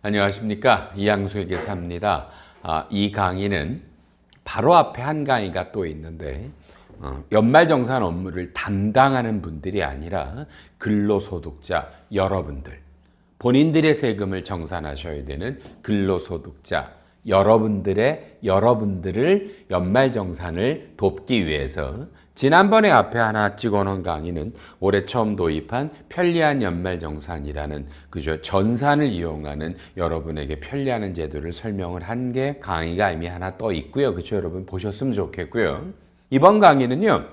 안녕하십니까. 이양수의 계사입니다. 이 강의는 바로 앞에 한 강의가 또 있는데 연말정산 업무를 담당하는 분들이 아니라 근로소득자 여러분들, 본인들의 세금을 정산하셔야 되는 근로소득자 여러분들을 연말정산을 돕기 위해서 지난번에 앞에 하나 찍어놓은 강의는 올해 처음 도입한 편리한 연말정산이라는 전산을 이용하는 여러분에게 편리하는 제도를 설명을 한 게 강의가 이미 하나 떠 있고요. 그렇죠? 여러분 보셨으면 좋겠고요. 이번 강의는요.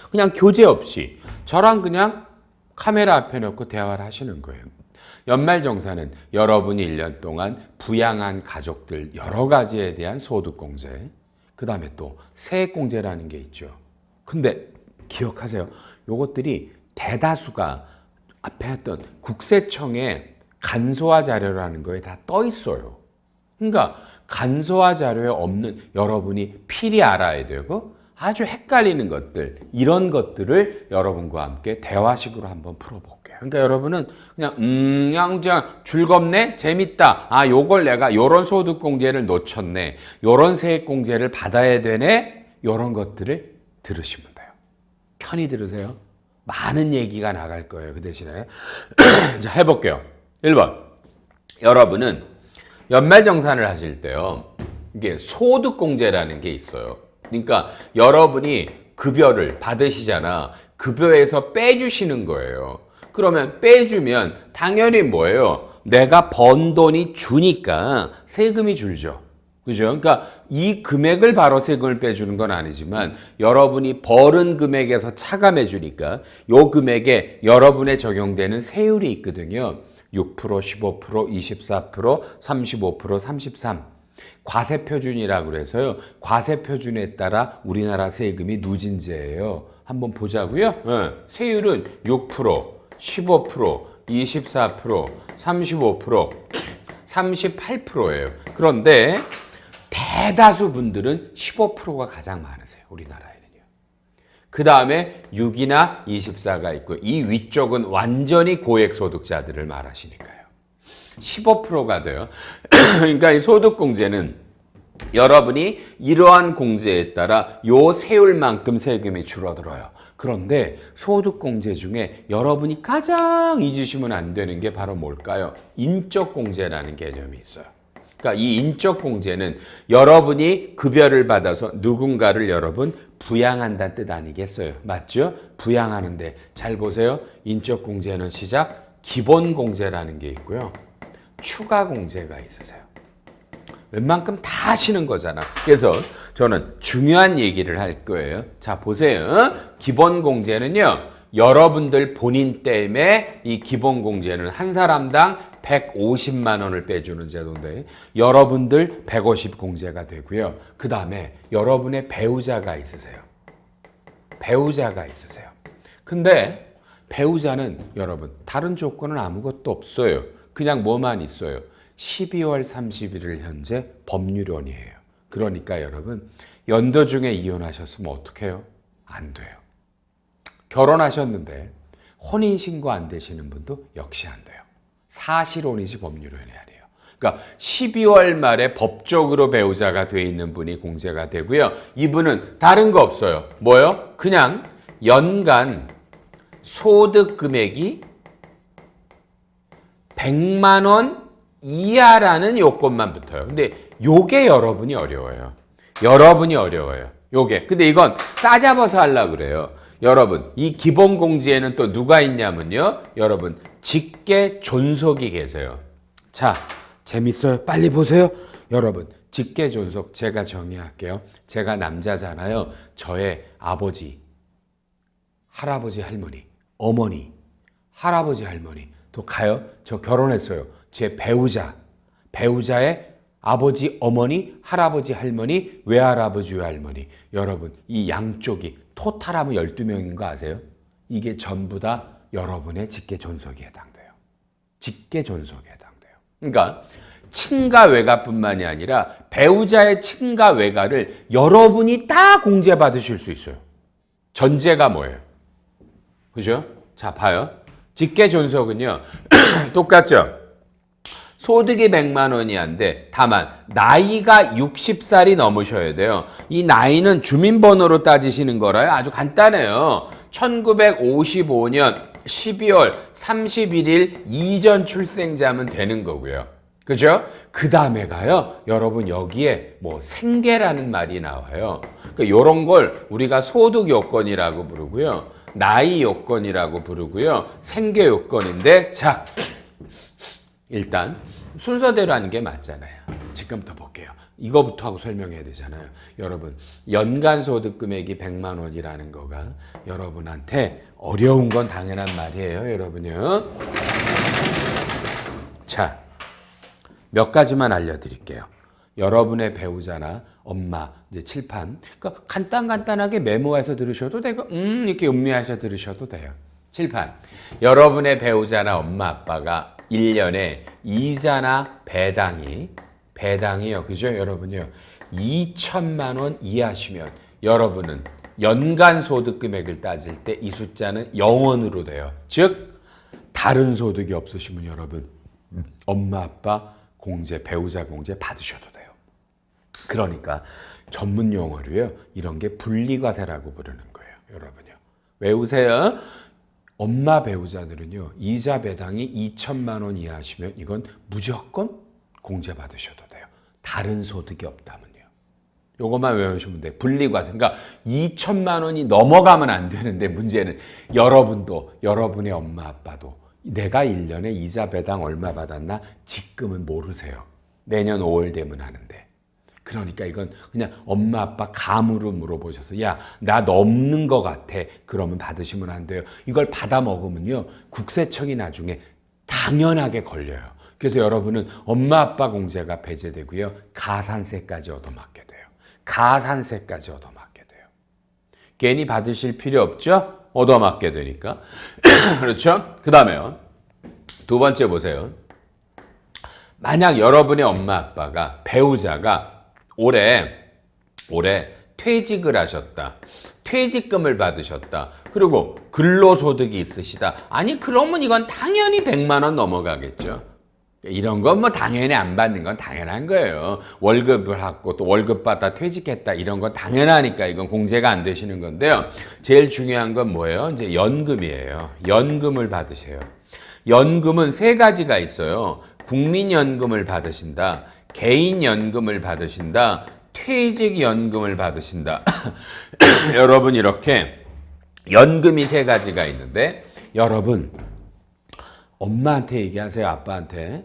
그냥 교재 없이 저랑 그냥 카메라 앞에 놓고 대화를 하시는 거예요. 연말정산은 여러분이 1년 동안 부양한 가족들 여러 가지에 대한 소득공제, 그 다음에 또 세액공제라는 게 있죠. 근데 기억하세요. 요것들이 대다수가 앞에 했던 국세청의 간소화 자료라는 거에 다 떠 있어요. 그러니까 간소화 자료에 없는 여러분이 필히 알아야 되고 아주 헷갈리는 것들, 이런 것들을 여러분과 함께 대화식으로 한번 풀어볼게요. 그러니까 여러분은 그냥 즐겁네? 재밌다. 요걸 내가 요런 소득공제를 놓쳤네. 요런 세액공제를 받아야 되네. 요런 것들을 들으시면 돼요. 편히 들으세요. 많은 얘기가 나갈 거예요. 그 대신에. 자, 해볼게요. 1번. 여러분은 연말정산을 하실 때요. 이게 소득공제라는 게 있어요. 그러니까 여러분이 급여를 받으시잖아. 급여에서 빼주시는 거예요. 그러면 빼주면 당연히 뭐예요? 내가 번 돈이 주니까 세금이 줄죠. 그죠? 그러니까 이 금액을 바로 세금을 빼주는 건 아니지만 여러분이 벌은 금액에서 차감해 주니까 요 금액에 여러분에 적용되는 세율이 있거든요. 6%, 15%, 24%, 35%, 33%. 과세표준이라고 그래서요. 과세표준에 따라 우리나라 세금이 누진제예요. 한번 보자고요. 세율은 6%, 15%, 24%, 35%, 38%예요. 그런데 대다수 분들은 15%가 가장 많으세요. 우리나라에는요. 그 다음에 6이나 24가 있고 이 위쪽은 완전히 고액소득자들을 말하시니까요. 15%가 돼요. 그러니까 이 소득공제는 여러분이 이러한 공제에 따라 요 세율만큼 세금이 줄어들어요. 그런데 소득공제 중에 여러분이 가장 잊으시면 안 되는 게 바로 뭘까요? 인적공제라는 개념이 있어요. 그러니까 이 인적공제는 여러분이 급여를 받아서 누군가를 여러분 부양한다는 뜻 아니겠어요? 맞죠? 부양하는데 잘 보세요. 인적공제는 시작 기본공제라는 게 있고요. 추가공제가 있으세요. 웬만큼 다 하시는 거잖아. 그래서 저는 중요한 얘기를 할 거예요. 자, 보세요. 기본공제는요. 여러분들 본인 때문에 이 기본공제는 한 사람당 150만 원을 빼주는 제도인데 여러분들 150 공제가 되고요. 그 다음에 여러분의 배우자가 있으세요. 배우자가 있으세요. 근데 배우자는 여러분 다른 조건은 아무것도 없어요. 그냥 뭐만 있어요. 12월 31일 현재 법률연이에요. 그러니까 여러분 연도 중에 이혼하셨으면 어떡해요? 안 돼요. 결혼하셨는데 혼인신고 안 되시는 분도 역시 안 돼요. 사실혼이지 법률연이 아니에요. 그러니까 12월 말에 법적으로 배우자가 돼 있는 분이 공제가 되고요. 이분은 다른 거 없어요. 뭐요? 그냥 연간 소득 금액이 100만 원 이하라는 요건만 붙어요. 근데 요게 여러분이 어려워요. 여러분이 어려워요. 요게. 근데 이건 싸잡아서 하려고 그래요. 여러분, 이 기본공제에는 또 누가 있냐면요. 여러분, 직계 존속이 계세요. 자, 재밌어요. 빨리 보세요. 여러분, 직계 존속 제가 정의할게요. 제가 남자잖아요. 저의 아버지, 할아버지, 할머니, 어머니, 할아버지, 할머니 또 가요. 저 결혼했어요. 제 배우자의 아버지, 어머니, 할아버지, 할머니, 외할아버지, 외할머니. 여러분, 이 양쪽이 토탈하면 12명인 거 아세요? 이게 전부 다 여러분의 직계 존속에 해당돼요. 직계 존속에 해당돼요. 그러니까 친가 외가뿐만이 아니라 배우자의 친가 외가를 여러분이 다 공제받으실 수 있어요. 전제가 뭐예요? 그죠? 자, 봐요. 직계 존속은요. 똑같죠? 소득이 100만 원이 안 돼. 다만 나이가 60살이 넘으셔야 돼요. 이 나이는 주민번호로 따지시는 거라요. 아주 간단해요. 1955년 12월 31일 이전 출생자면 되는 거고요. 그죠? 그 다음에 가요. 여러분 여기에 뭐 생계라는 말이 나와요. 그러니까 이런 걸 우리가 소득 요건이라고 부르고요. 나이 요건이라고 부르고요. 생계 요건인데 자, 일단 순서대로 하는 게 맞잖아요. 지금부터 볼게요. 이거부터 하고 설명해야 되잖아요. 여러분 연간 소득 금액이 100만 원이라는 거가 여러분한테 어려운 건 당연한 말이에요. 여러분요. 자, 몇 가지만 알려드릴게요. 여러분의 배우자나 엄마, 이제 칠판. 그러니까 간단하게 메모해서 들으셔도 되고, 이렇게 음미하셔 들으셔도 돼요. 칠판. 여러분의 배우자나 엄마, 아빠가 1년에 이자나 배당이요. 그죠? 여러분요. 2천만 원 이하시면 여러분은 연간 소득 금액을 따질 때 이 숫자는 0원으로 돼요. 즉, 다른 소득이 없으시면 여러분, 엄마, 아빠 공제, 배우자 공제 받으셔도 돼요. 그러니까 전문 용어로요. 이런 게 분리과세라고 부르는 거예요. 여러분요. 외우세요. 엄마 배우자들은요. 이자 배당이 2천만 원 이하시면 이건 무조건 공제 받으셔도 돼요. 다른 소득이 없다면요. 요것만 외우시면 돼요. 분리과세. 그러니까 2천만 원이 넘어가면 안 되는데 문제는 여러분도 여러분의 엄마 아빠도 내가 1년에 이자 배당 얼마 받았나 지금은 모르세요. 내년 5월 되면 하는데. 그러니까 이건 그냥 엄마 아빠 감으로 물어보셔서 야, 나 넘는 것 같아. 그러면 받으시면 안 돼요. 이걸 받아 먹으면요. 국세청이 나중에 당연하게 걸려요. 그래서 여러분은 엄마 아빠 공제가 배제되고요. 가산세까지 얻어맞게 돼요. 가산세까지 얻어맞게 돼요. 괜히 받으실 필요 없죠? 얻어맞게 되니까. 그렇죠? 그 다음에요. 두 번째 보세요. 만약 여러분의 엄마 아빠가 배우자가 올해 퇴직을 하셨다. 퇴직금을 받으셨다. 그리고 근로소득이 있으시다. 아니 그러면 이건 당연히 100만 원 넘어가겠죠. 이런 건 뭐 당연히 안 받는 건 당연한 거예요. 월급을 받고 또 월급 받다 퇴직했다 이런 건 당연하니까 이건 공제가 안 되시는 건데요. 제일 중요한 건 뭐예요? 이제 연금이에요. 연금을 받으세요. 연금은 세 가지가 있어요. 국민연금을 받으신다. 개인연금을 받으신다. 퇴직연금을 받으신다. 여러분 이렇게 연금이 세 가지가 있는데 여러분 엄마한테 얘기하세요. 아빠한테.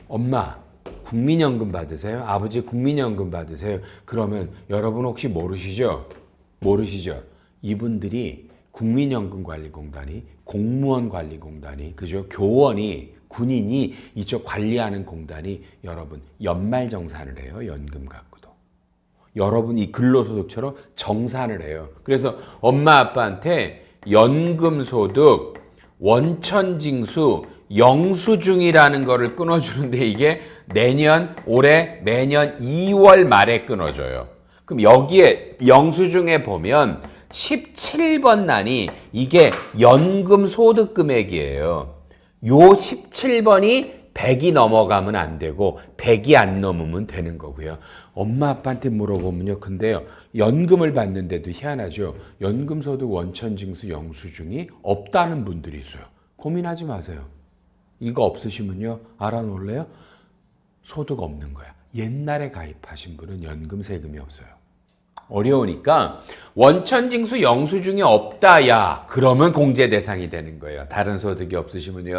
엄마 국민연금 받으세요? 아버지 국민연금 받으세요? 그러면 여러분 혹시 모르시죠? 이분들이 국민연금관리공단이 공무원관리공단이 그죠? 교원이 군인이 이쪽 관리하는 공단이 여러분 연말정산을 해요. 연금 갖고도. 여러분 이 근로소득처럼 정산을 해요. 그래서 엄마 아빠한테 연금소득 원천징수 영수증이라는 거를 끊어주는데 이게 올해 매년 2월 말에 끊어줘요. 그럼 여기에 영수증에 보면 17번 난이 이게 연금 소득 금액이에요. 요 17번이 100이 넘어가면 안 되고 100이 안 넘으면 되는 거고요. 엄마 아빠한테 물어보면요. 근데요. 연금을 받는데도 희한하죠. 연금소득 원천징수 영수증이 없다는 분들이 있어요. 고민하지 마세요. 이거 없으시면요. 알아놓을래요? 소득 없는 거야. 옛날에 가입하신 분은 연금 세금이 없어요. 어려우니까 원천징수 영수증이 없다. 야 그러면 공제 대상이 되는 거예요. 다른 소득이 없으시면요.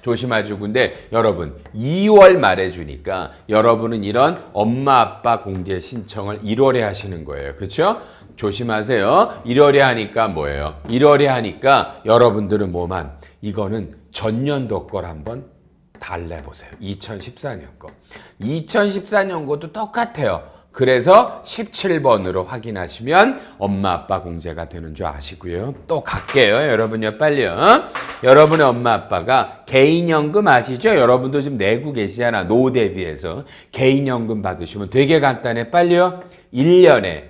조심하시고 근데 여러분 2월 말에 주니까 여러분은 이런 엄마 아빠 공제 신청을 1월에 하시는 거예요. 그렇죠? 조심하세요. 1월에 하니까 뭐예요? 1월에 하니까 여러분들은 뭐만 이거는 전년도 걸 한번 달래보세요. 2014년 거. 2014년 것도 똑같아요. 그래서 17번으로 확인하시면 엄마 아빠 공제가 되는 줄 아시고요. 또 갈게요. 여러분요 빨리요. 여러분의 엄마 아빠가 개인연금 아시죠? 여러분도 지금 내고 계시잖아. 노후 대비해서 개인연금 받으시면 되게 간단해. 빨리요. 1년에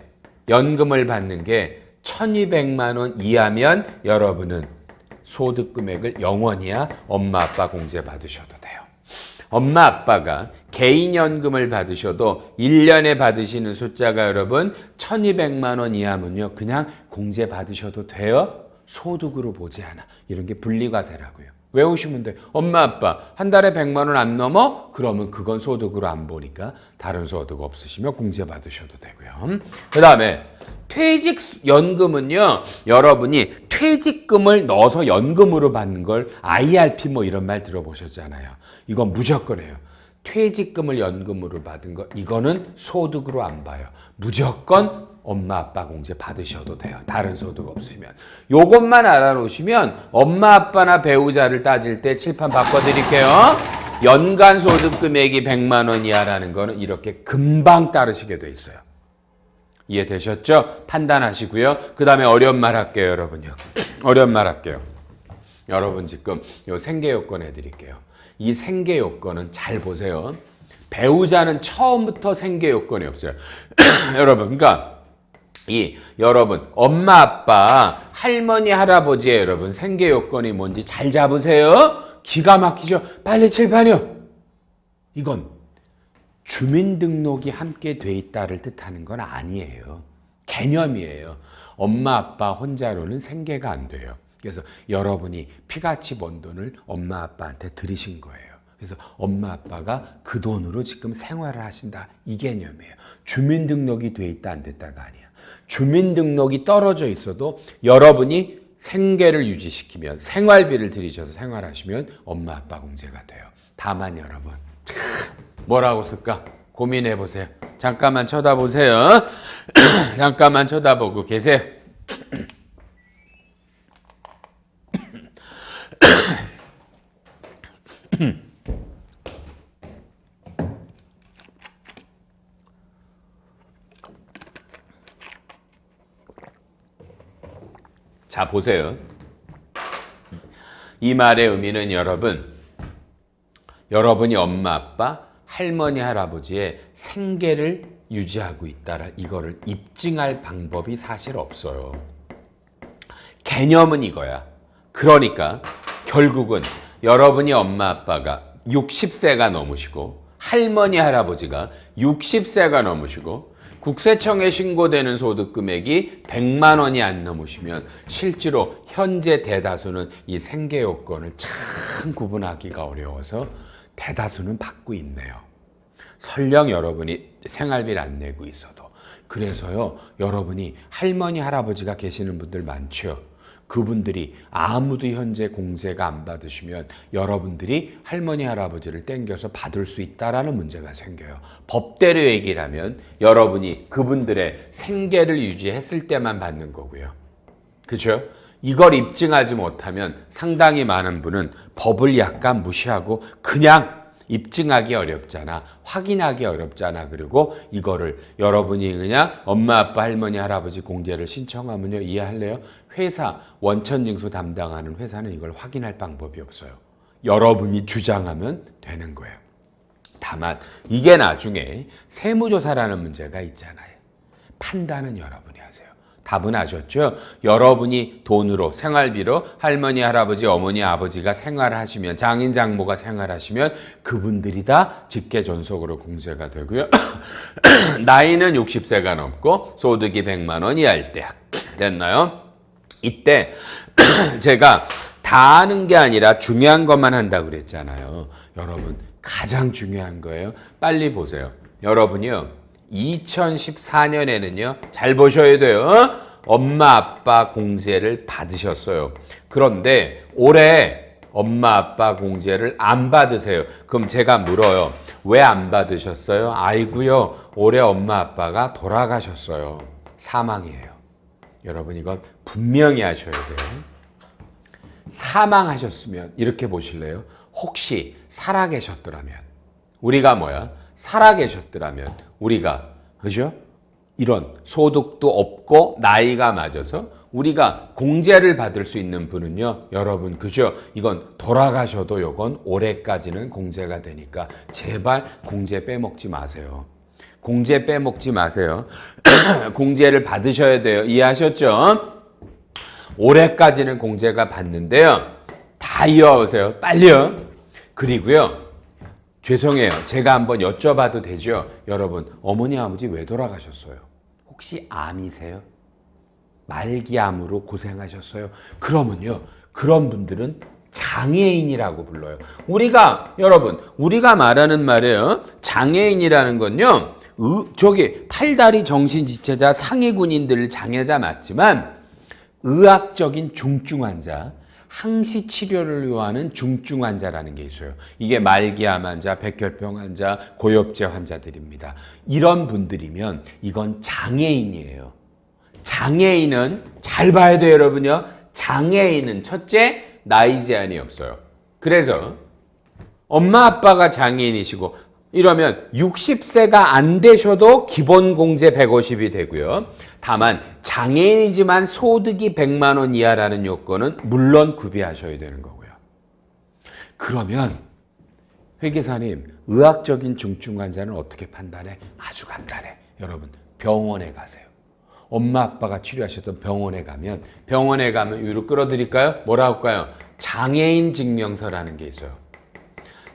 연금을 받는 게 1200만 원 이하면 여러분은 소득 금액을 0원이야 엄마 아빠 공제 받으셔도 돼요. 엄마 아빠가 개인연금을 받으셔도 1년에 받으시는 숫자가 여러분 1200만 원 이하면요. 그냥 공제 받으셔도 돼요. 소득으로 보지 않아. 이런 게 분리과세라고요. 외우시면 돼요. 엄마 아빠 한 달에 100만 원 안 넘어? 그러면 그건 소득으로 안 보니까 다른 소득 없으시면 공제 받으셔도 되고요. 그 다음에 퇴직연금은요. 여러분이 퇴직금을 넣어서 연금으로 받는 걸 IRP 뭐 이런 말 들어보셨잖아요. 이건 무조건이에요. 퇴직금을 연금으로 받은 거 이거는 소득으로 안 봐요. 무조건 엄마 아빠 공제 받으셔도 돼요. 다른 소득 없으면. 요것만 알아놓으시면 엄마 아빠나 배우자를 따질 때 칠판 바꿔드릴게요. 연간 소득 금액이 100만 원 이하라는 거는 이렇게 금방 따르시게 돼 있어요. 이해되셨죠? 판단하시고요. 그 다음에 어려운 말 할게요, 여러분요. 어려운 말 할게요. 여러분 지금 요 생계 요건 해드릴게요. 이 생계 요건은 잘 보세요. 배우자는 처음부터 생계 요건이 없어요. 여러분, 그러니까 여러분 엄마 아빠 할머니 할아버지의 여러분 생계 요건이 뭔지 잘 잡으세요. 기가 막히죠. 빨리 칠판이요. 이건 주민등록이 함께 돼 있다를 뜻하는 건 아니에요. 개념이에요. 엄마 아빠 혼자로는 생계가 안 돼요. 그래서 여러분이 피같이 번 돈을 엄마 아빠한테 드리신 거예요. 그래서 엄마 아빠가 그 돈으로 지금 생활을 하신다. 이 개념이에요. 주민등록이 돼 있다 안 됐다가 아니야. 주민등록이 떨어져 있어도 여러분이 생계를 유지시키면 생활비를 들이셔서 생활하시면 엄마 아빠 공제가 돼요. 다만 여러분 뭐라고 쓸까? 고민해 보세요. 잠깐만 쳐다보세요. 잠깐만 쳐다보고 계세요. 자, 보세요. 이 말의 의미는 여러분이 엄마, 아빠, 할머니, 할아버지의 생계를 유지하고 있다라 이거를 입증할 방법이 사실 없어요. 개념은 이거야. 그러니까 결국은 여러분이 엄마, 아빠가 60세가 넘으시고 할머니, 할아버지가 60세가 넘으시고 국세청에 신고되는 소득 금액이 100만 원이 안 넘으시면 실제로 현재 대다수는 이 생계 요건을 참 구분하기가 어려워서 대다수는 받고 있네요. 설령 여러분이 생활비를 안 내고 있어도. 그래서요, 여러분이 할머니, 할아버지가 계시는 분들 많죠. 그분들이 아무도 현재 공제가 안 받으시면 여러분들이 할머니, 할아버지를 땡겨서 받을 수 있다라는 문제가 생겨요. 법대로 얘기를 하면 여러분이 그분들의 생계를 유지했을 때만 받는 거고요. 그렇죠? 이걸 입증하지 못하면 상당히 많은 분은 법을 약간 무시하고 그냥 입증하기 어렵잖아. 확인하기 어렵잖아. 그리고 이거를 여러분이 그냥 엄마, 아빠, 할머니, 할아버지 공제를 신청하면요. 이해할래요? 회사, 원천징수 담당하는 회사는 이걸 확인할 방법이 없어요. 여러분이 주장하면 되는 거예요. 다만 이게 나중에 세무조사라는 문제가 있잖아요. 판단은 여러분이 하세요. 답은 아셨죠? 여러분이 돈으로 생활비로 할머니, 할아버지, 어머니, 아버지가 생활하시면 장인, 장모가 생활하시면 그분들이 다 직계존속으로 공제가 되고요. 나이는 60세가 넘고 소득이 100만 원 이하일 때 됐나요? 이때 제가 다 아는 게 아니라 중요한 것만 한다고 그랬잖아요. 여러분 가장 중요한 거예요. 빨리 보세요. 여러분이요. 2014년에는요. 잘 보셔야 돼요. 엄마 아빠 공제를 받으셨어요. 그런데 올해 엄마 아빠 공제를 안 받으세요. 그럼 제가 물어요. 왜 안 받으셨어요? 아이고요. 올해 엄마 아빠가 돌아가셨어요. 사망이에요. 여러분 이건 분명히 하셔야 돼요. 사망하셨으면 이렇게 보실래요? 혹시 살아계셨더라면 우리가 뭐야? 살아계셨더라면 우리가 그죠? 이런 소득도 없고 나이가 맞아서 우리가 공제를 받을 수 있는 분은요. 여러분 그죠? 이건 돌아가셔도 요건 올해까지는 공제가 되니까 제발 공제 빼먹지 마세요. 공제 빼먹지 마세요. 공제를 받으셔야 돼요. 이해하셨죠? 올해까지는 공제가 받는데요. 다 이어오세요. 빨리요. 그리고요. 죄송해요. 제가 한번 여쭤봐도 되죠? 여러분, 어머니, 아버지 왜 돌아가셨어요? 혹시 암이세요? 말기암으로 고생하셨어요? 그러면요, 그런 분들은 장애인이라고 불러요. 우리가 말하는 말이에요. 장애인이라는 건요, 저기 팔다리 정신지체자 상위 군인들 장애자 맞지만 의학적인 중증 환자, 항시 치료를 요하는 중증 환자라는 게 있어요. 이게 말기암 환자, 백혈병 환자, 고엽제 환자들입니다. 이런 분들이면 이건 장애인이에요. 장애인은 잘 봐야 돼요, 여러분요. 장애인은 첫째, 나이 제한이 없어요. 그래서 엄마 아빠가 장애인이시고 이러면 60세가 안 되셔도 기본 공제 150이 되고요. 다만 장애인이지만 소득이 100만 원 이하라는 요건은 물론 구비하셔야 되는 거고요. 그러면 회계사님, 의학적인 중증 환자는 어떻게 판단해? 아주 간단해. 여러분, 병원에 가세요. 엄마 아빠가 치료하셨던 병원에 가면 위로 끌어드릴까요? 뭐라고 할까요? 장애인 증명서라는 게 있어요.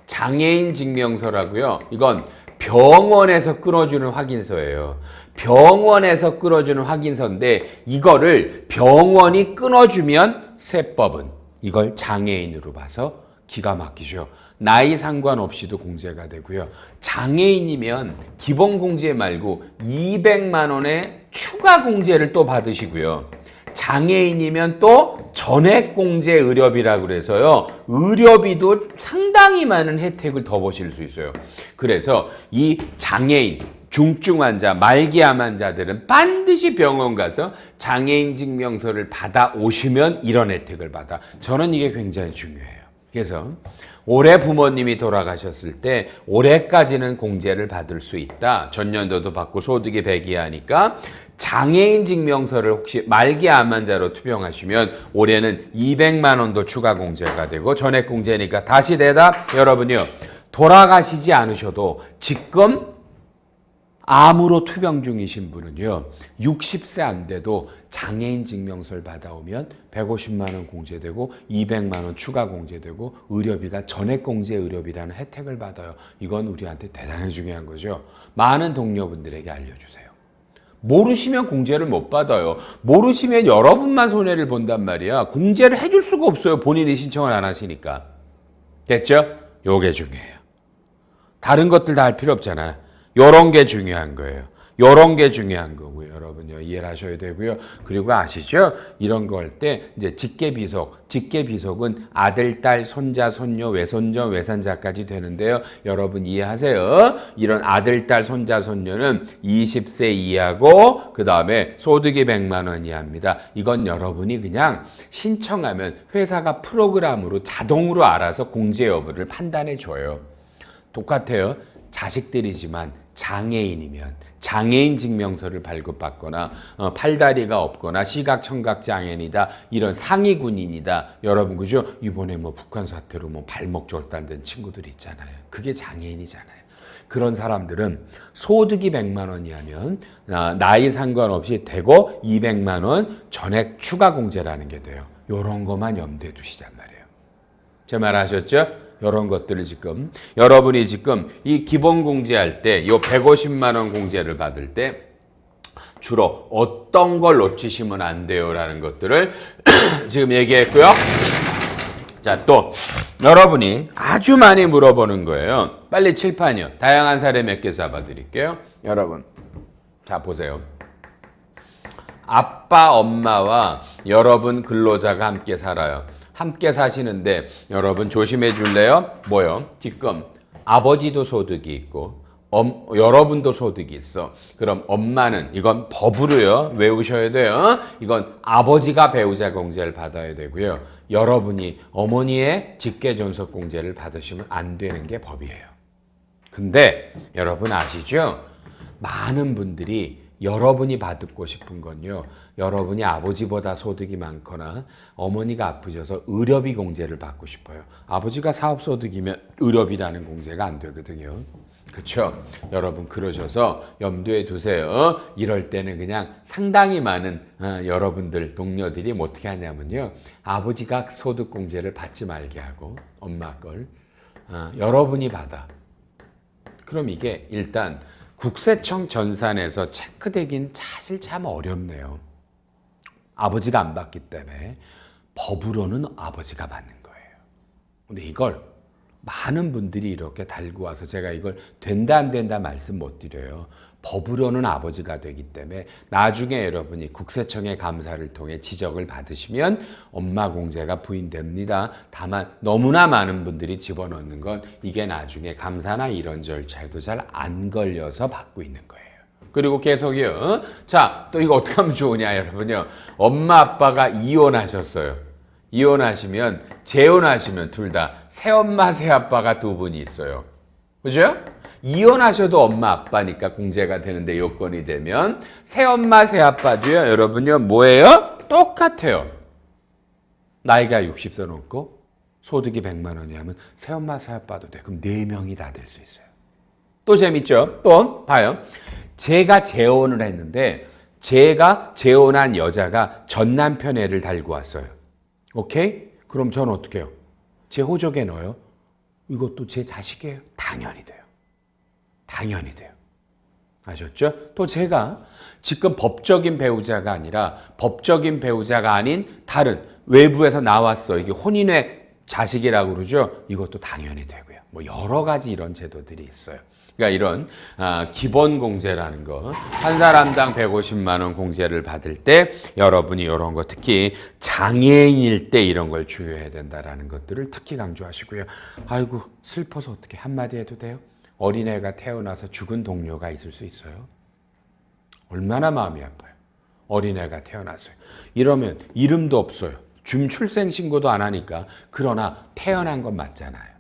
장애인 증명서라고요. 이건 병원에서 끌어주는 확인서예요. 병원에서 끌어주는 확인서인데 이거를 병원이 끊어주면 세법은 이걸 장애인으로 봐서 기가 막히죠. 나이 상관없이도 공제가 되고요. 장애인이면 기본 공제 말고 200만 원의 추가 공제를 또 받으시고요. 장애인이면 또 전액 공제 의료비라고 그래서요. 의료비도 상당히 많은 혜택을 더 보실 수 있어요. 그래서 이 장애인, 중증 환자, 말기암 환자들은 반드시 병원 가서 장애인 증명서를 받아 오시면 이런 혜택을 받아. 저는 이게 굉장히 중요해요. 그래서 올해 부모님이 돌아가셨을 때 올해까지는 공제를 받을 수 있다. 전년도도 받고 소득이 100 이하니까 장애인 증명서를 혹시 말기암 환자로 투병하시면 올해는 200만 원도 추가 공제가 되고 전액 공제니까 다시 대답 여러분요. 돌아가시지 않으셔도 지금 암으로 투병 중이신 분은요. 60세 안 돼도 장애인 증명서를 받아오면 150만 원 공제되고 200만 원 추가 공제되고 의료비가 전액 공제 의료비라는 혜택을 받아요. 이건 우리한테 대단히 중요한 거죠. 많은 동료분들에게 알려주세요. 모르시면 공제를 못 받아요. 모르시면 여러분만 손해를 본단 말이야. 공제를 해줄 수가 없어요. 본인이 신청을 안 하시니까. 됐죠? 요게 중요해요. 다른 것들 다 할 필요 없잖아요. 요런 게 중요한 거예요. 요런 게 중요한 거고요. 여러분요. 이해를 하셔야 되고요. 그리고 아시죠? 이런 거 할 때 이제 직계비속. 직계비속은 아들, 딸, 손자, 손녀, 외손녀, 외산자까지 되는데요. 여러분 이해하세요? 이런 아들, 딸, 손자, 손녀는 20세 이하고 그다음에 소득이 100만 원 이하입니다. 이건 여러분이 그냥 신청하면 회사가 프로그램으로 자동으로 알아서 공제 여부를 판단해 줘요. 똑같아요. 자식들이지만 장애인이면 장애인 증명서를 발급받거나 팔다리가 없거나 시각 청각 장애인이다 이런 상위 군인이다 여러분 그죠? 이번에 뭐 북한 사태로 뭐 발목 절단된 친구들 있잖아요. 그게 장애인이잖아요. 그런 사람들은 소득이 100만 원이 하면 나이 상관없이 되고 200만 원 전액 추가 공제라는 게 돼요. 이런 것만 염두에 두시단 말이에요. 제 말 아셨죠? 이런 것들을 지금 여러분이 지금 이 기본 공제할 때 이 150만 원 공제를 받을 때 주로 어떤 걸 놓치시면 안 돼요라는 것들을 지금 얘기했고요. 자, 또 여러분이 아주 많이 물어보는 거예요. 빨리 칠판이요. 다양한 사례 몇 개 잡아드릴게요. 여러분 자 보세요. 아빠 엄마와 여러분 근로자가 함께 살아요. 함께 사시는데 여러분 조심해 줄래요? 뭐요? 지금 아버지도 소득이 있고 여러분도 소득이 있어. 그럼 엄마는 이건 법으로요. 외우셔야 돼요. 이건 아버지가 배우자 공제를 받아야 되고요. 여러분이 어머니의 직계존속 공제를 받으시면 안 되는 게 법이에요. 근데 여러분 아시죠? 많은 분들이 여러분이 받고 싶은 건요. 여러분이 아버지보다 소득이 많거나 어머니가 아프셔서 의료비 공제를 받고 싶어요. 아버지가 사업소득이면 의료비라는 공제가 안 되거든요. 그렇죠? 여러분 그러셔서 염두에 두세요. 이럴 때는 그냥 상당히 많은 여러분들 동료들이 어떻게 하냐면요. 아버지가 소득 공제를 받지 말게 하고 엄마 걸 여러분이 받아. 그럼 이게 일단 국세청 전산에서 체크되긴 사실 참 어렵네요. 아버지가 안 받기 때문에 법으로는 아버지가 받는 거예요. 근데 이걸 많은 분들이 이렇게 달고 와서 제가 이걸 된다 안 된다 말씀 못 드려요. 법으로는 아버지가 되기 때문에 나중에 여러분이 국세청의 감사를 통해 지적을 받으시면 엄마 공제가 부인됩니다. 다만 너무나 많은 분들이 집어넣는 건 이게 나중에 감사나 이런 절차에도 잘 안 걸려서 받고 있는 거예요. 그리고 계속이요. 자, 또 이거 어떻게 하면 좋으냐 여러분요. 엄마 아빠가 이혼하셨어요. 이혼하시면 재혼하시면 둘 다 새엄마 새아빠가 두 분이 있어요. 그죠? 이혼하셔도 엄마 아빠니까 공제가 되는데 요건이 되면 새엄마 새아빠도요 여러분요 뭐예요? 똑같아요. 나이가 60세 넘고 소득이 100만 원이 하면 새엄마 새아빠도 돼. 그럼 4명이 다 될 수 있어요. 또 재밌죠? 또 봐요. 제가 재혼을 했는데 제가 재혼한 여자가 전 남편 애를 달고 왔어요. 오케이? 그럼 저는 어떻게 해요? 제 호적에 넣어요. 이것도 제 자식이에요. 당연히 돼요. 당연히 돼요. 아셨죠? 또 제가 지금 법적인 배우자가 아니라 법적인 배우자가 아닌 다른 외부에서 나왔어. 이게 혼인의 자식이라고 그러죠? 이것도 당연히 되고요. 뭐 여러 가지 이런 제도들이 있어요. 그러니까 이런 기본 공제라는 거, 한 사람당 150만 원 공제를 받을 때 여러분이 이런 거 특히 장애인일 때 이런 걸 주의해야 된다라는 것들을 특히 강조하시고요. 아이고 슬퍼서 어떻게 한마디 해도 돼요? 어린애가 태어나서 죽은 동료가 있을 수 있어요. 얼마나 마음이 아파요. 어린애가 태어났어요. 이러면 이름도 없어요. 출생신고도 안 하니까. 그러나 태어난 건 맞잖아요.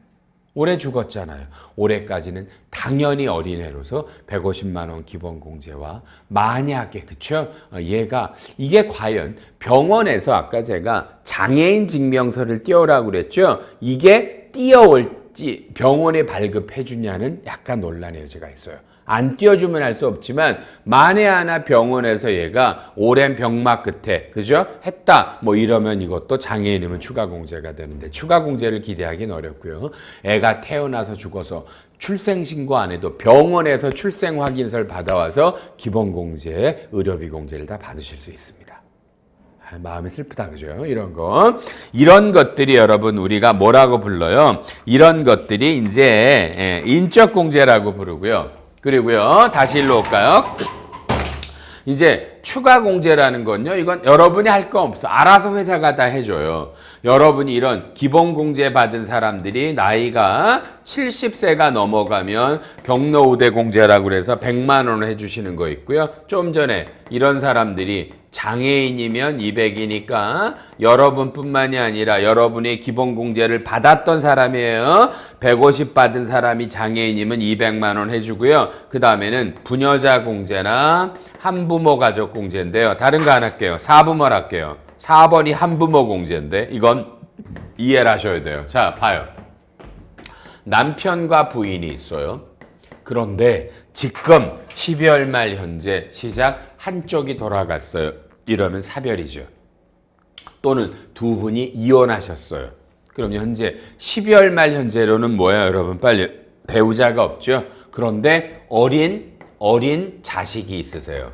올해 죽었잖아요. 올해까지는 당연히 어린애로서 150만 원 기본공제와 만약에 그쵸? 얘가 이게 과연 병원에서 아까 제가 장애인 증명서를 띄우라고 그랬죠? 이게 띄어올지 병원에 발급해 주냐는 약간 논란의 여지가 있어요. 안 띄워주면 할 수 없지만 만에 하나 병원에서 얘가 오랜 병막 끝에 그죠? 했다 뭐 이러면 이것도 장애인이면 추가 공제가 되는데 추가 공제를 기대하기는 어렵고요. 애가 태어나서 죽어서 출생신고 안 해도 병원에서 출생 확인서를 받아와서 기본공제, 의료비 공제를 다 받으실 수 있습니다. 마음이 슬프다 그죠? 이런 것들이 여러분 우리가 뭐라고 불러요? 이런 것들이 이제 인적 공제라고 부르고요. 그리고요, 다시 일로 올까요? 이제 추가 공제라는 건요, 이건 여러분이 할 거 없어. 알아서 회사가 다 해줘요. 여러분이 이런 기본 공제 받은 사람들이 나이가 70세가 넘어가면 경로 우대 공제라고 그래서 100만 원을 해주시는 거 있고요. 좀 전에 이런 사람들이 장애인이면 200이니까 여러분뿐만이 아니라 여러분이 기본 공제를 받았던 사람이에요. 150 받은 사람이 장애인이면 200만 원 해주고요. 그 다음에는 부녀자 공제나 한부모 가족 공제인데요. 다른 거 안 할게요. 4부모를 할게요. 4번이 한부모 공제인데 이건 이해를 하셔야 돼요. 자, 봐요. 남편과 부인이 있어요. 그런데 지금 12월 말 현재 시작 한쪽이 돌아갔어요. 이러면 사별이죠. 또는 두 분이 이혼하셨어요. 그럼 현재 12월 말 현재로는 뭐예요, 여러분? 빨리 배우자가 없죠. 그런데 어린 자식이 있으세요.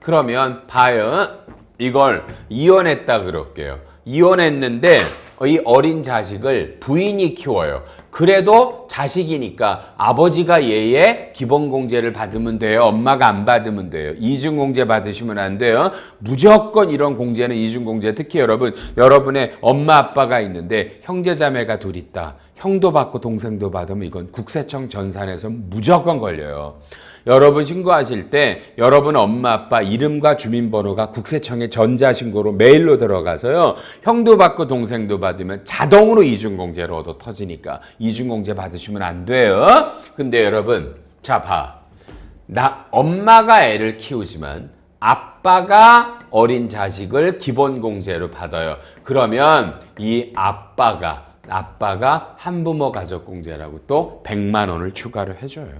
그러면 봐요. 이걸 이혼했다 그럴게요. 이혼했는데 이 어린 자식을 부인이 키워요. 그래도 자식이니까 아버지가 얘의 기본공제를 받으면 돼요. 엄마가 안 받으면 돼요. 이중공제 받으시면 안 돼요. 무조건 이런 공제는 이중공제. 특히 여러분의 엄마 아빠가 있는데 형제자매가 둘 있다. 형도 받고 동생도 받으면 이건 국세청 전산에서 무조건 걸려요. 여러분 신고하실 때 여러분 엄마 아빠 이름과 주민번호가 국세청에 전자신고로 메일로 들어가서요. 형도 받고 동생도 받으면 자동으로 이중공제로 얻어 터지니까 이중공제 받으시면 안 돼요. 근데 여러분 자 봐. 엄마가 애를 키우지만 아빠가 어린 자식을 기본공제로 받아요. 그러면 이 아빠가 한부모 가족공제라고 또 100만 원을 추가로 해줘요.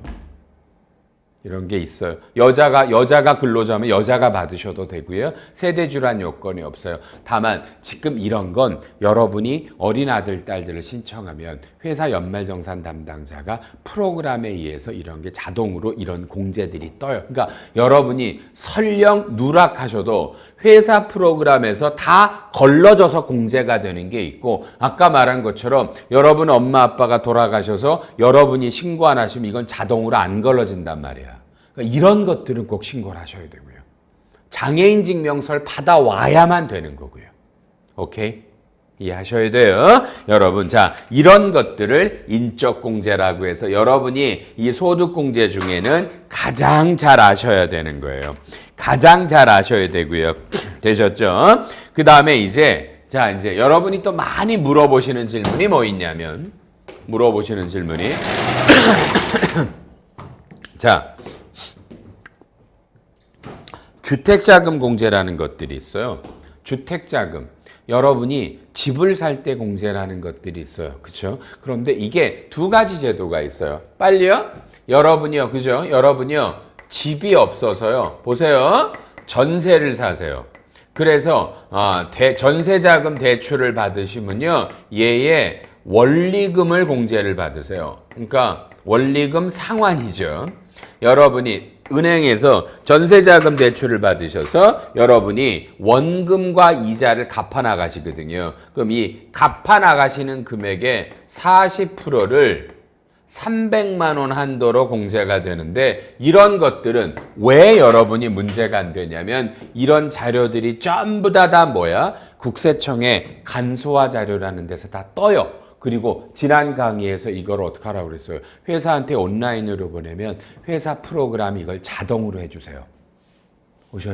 이런 게 있어요. 여자가 근로자면 여자가 받으셔도 되고요. 세대주란 요건이 없어요. 다만 지금 이런 건 여러분이 어린 아들, 딸들을 신청하면 회사 연말정산 담당자가 프로그램에 의해서 이런 게 자동으로 이런 공제들이 떠요. 그러니까 여러분이 설령 누락하셔도 회사 프로그램에서 다 걸러져서 공제가 되는 게 있고, 아까 말한 것처럼 여러분 엄마 아빠가 돌아가셔서 여러분이 신고 안 하시면 이건 자동으로 안 걸러진단 말이야. 그러니까 이런 것들은 꼭 신고를 하셔야 되고요. 장애인 증명서를 받아와야만 되는 거고요. 오케이? 이해하셔야 돼요. 여러분, 자, 이런 것들을 인적공제라고 해서 여러분이 이 소득공제 중에는 가장 잘 아셔야 되는 거예요. 가장 잘 아셔야 되고요. 되셨죠? 그 다음에 이제 여러분이 또 많이 물어보시는 질문이 뭐 있냐면, 자, 주택자금 공제라는 것들이 있어요. 주택자금. 여러분이 집을 살 때 공제라는 것들이 있어요. 그렇죠? 그런데 이게 두 가지 제도가 있어요. 빨리요. 여러분이요. 그죠? 여러분이요. 집이 없어서요. 보세요. 전세를 사세요. 그래서 전세자금 대출을 받으시면요. 얘의 원리금을 공제를 받으세요. 그러니까 원리금 상환이죠. 여러분이 은행에서 전세자금 대출을 받으셔서 여러분이 원금과 이자를 갚아 나가시거든요. 그럼 이 갚아 나가시는 금액의 40%를 300만 원 한도로 공제가 되는데, 이런 것들은 왜 여러분이 문제가 안 되냐면 이런 자료들이 전부 다 뭐야? 국세청에 간소화 자료라는 데서 다 떠요. 그리고 지난 강의에서 이걸 어떻게 하라고 그랬어요? 회사한테 온라인으로 보내면 회사 프로그램이 이걸 자동으로 해주세요.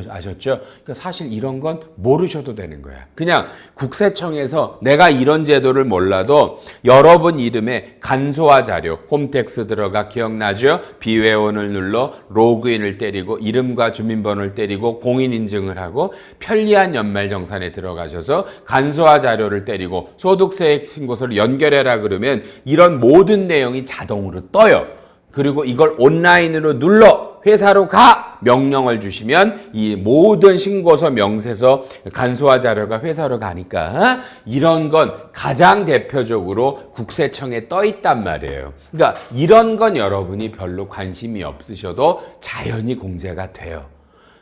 아셨죠? 그러니까 사실 이런 건 모르셔도 되는 거야. 그냥 국세청에서 내가 이런 제도를 몰라도 여러분 이름에 간소화 자료, 홈택스 들어가 기억나죠? 비회원을 눌러 로그인을 때리고 이름과 주민번호를 때리고 공인인증을 하고 편리한 연말정산에 들어가셔서 간소화 자료를 때리고 소득세 신고서를 연결해라 그러면 이런 모든 내용이 자동으로 떠요. 그리고 이걸 온라인으로 눌러 회사로 가! 명령을 주시면 이 모든 신고서, 명세서, 간소화 자료가 회사로 가니까 이런 건 가장 대표적으로 국세청에 떠 있단 말이에요. 그러니까 이런 건 여러분이 별로 관심이 없으셔도 자연히 공제가 돼요.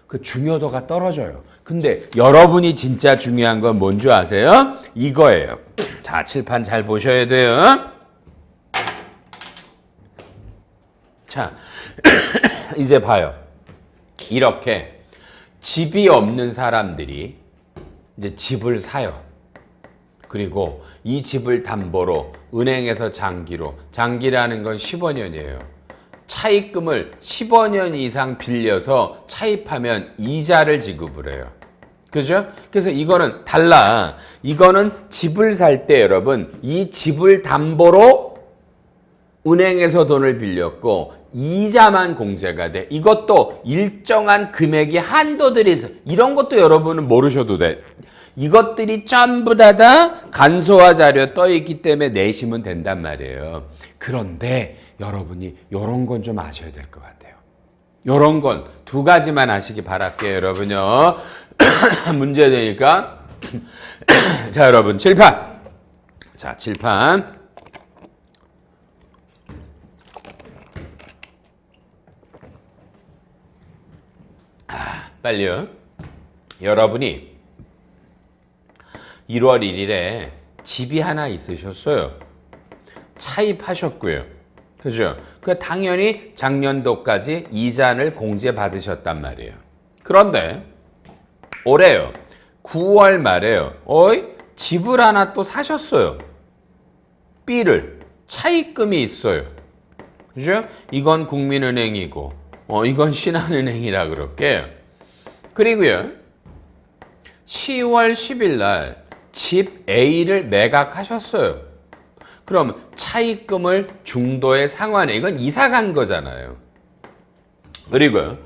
그 중요도가 떨어져요. 근데 여러분이 진짜 중요한 건 뭔지 아세요? 이거예요. 자, 칠판 잘 보셔야 돼요. 자, 이제 봐요. 이렇게 집이 없는 사람들이 이제 집을 사요. 그리고 이 집을 담보로 은행에서 장기라는 건 15년이에요. 차입금을 15년 이상 빌려서 차입하면 이자를 지급을 해요. 그죠? 그래서 이거는 달라. 이거는 집을 살 때 여러분, 이 집을 담보로 은행에서 돈을 빌렸고 이자만 공제가 돼. 이것도 일정한 금액의 한도들이 있어. 이런 것도 여러분은 모르셔도 돼. 이것들이 전부 다 간소화 자료 떠 있기 때문에 내시면 된단 말이에요. 그런데 여러분이 이런 건 좀 아셔야 될 것 같아요. 이런 건 두 가지만 아시기 바랄게요, 여러분요. 문제 되니까. 자, 여러분, 칠판. 자, 칠판. 빨리요. 여러분이 1월 1일에 집이 하나 있으셨어요. 차입하셨고요. 그죠? 그 당연히 작년도까지 이자를 공제받으셨단 말이에요. 그런데 올해요. 9월 말에요. 집을 하나 또 사셨어요. B를. 차입금이 있어요. 그죠? 이건 국민은행이고 이건 신한은행이라 그럴게요. 그리고요. 10월 10일 날 집 A를 매각하셨어요. 그럼 차입금을 중도에 상환해. 이건 이사 간 거잖아요. 그리고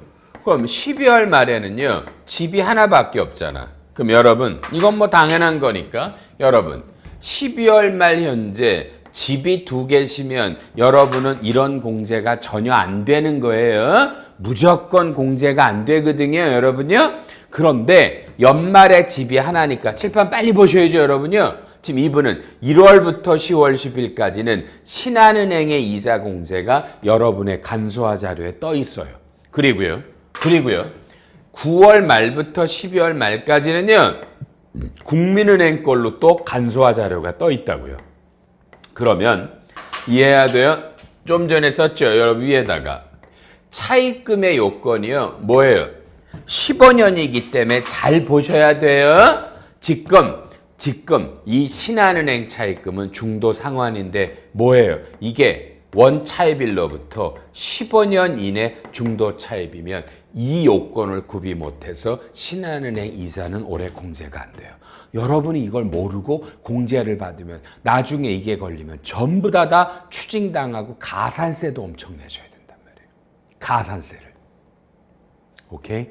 그럼 12월 말에는요. 집이 하나밖에 없잖아. 그럼 여러분 이건 뭐 당연한 거니까 여러분 12월 말 현재 집이 2개시면 여러분은 이런 공제가 전혀 안 되는 거예요. 무조건 공제가 안 되거든요, 여러분요. 그런데 연말에 집이 하나니까 칠판 빨리 보셔야죠, 여러분요. 지금 이분은 1월부터 10월 10일까지는 신한은행의 이자 공제가 여러분의 간소화 자료에 떠 있어요. 그리고요. 9월 말부터 12월 말까지는요. 국민은행 걸로 또 간소화 자료가 떠 있다고요. 그러면 이해해야 돼요. 좀 전에 썼죠, 여러분 위에다가. 차입금의 요건이요. 뭐예요? 15년이기 때문에 잘 보셔야 돼요. 지금 이 신한은행 차입금은 중도 상환인데 뭐예요? 이게 원차입일로부터 15년 이내 중도 차입이면 이 요건을 구비 못해서 신한은행 이자는 올해 공제가 안 돼요. 여러분이 이걸 모르고 공제를 받으면 나중에 이게 걸리면 전부 다 추징당하고 가산세도 엄청 내셔야 된단 말이에요. 가산세를. 오케이?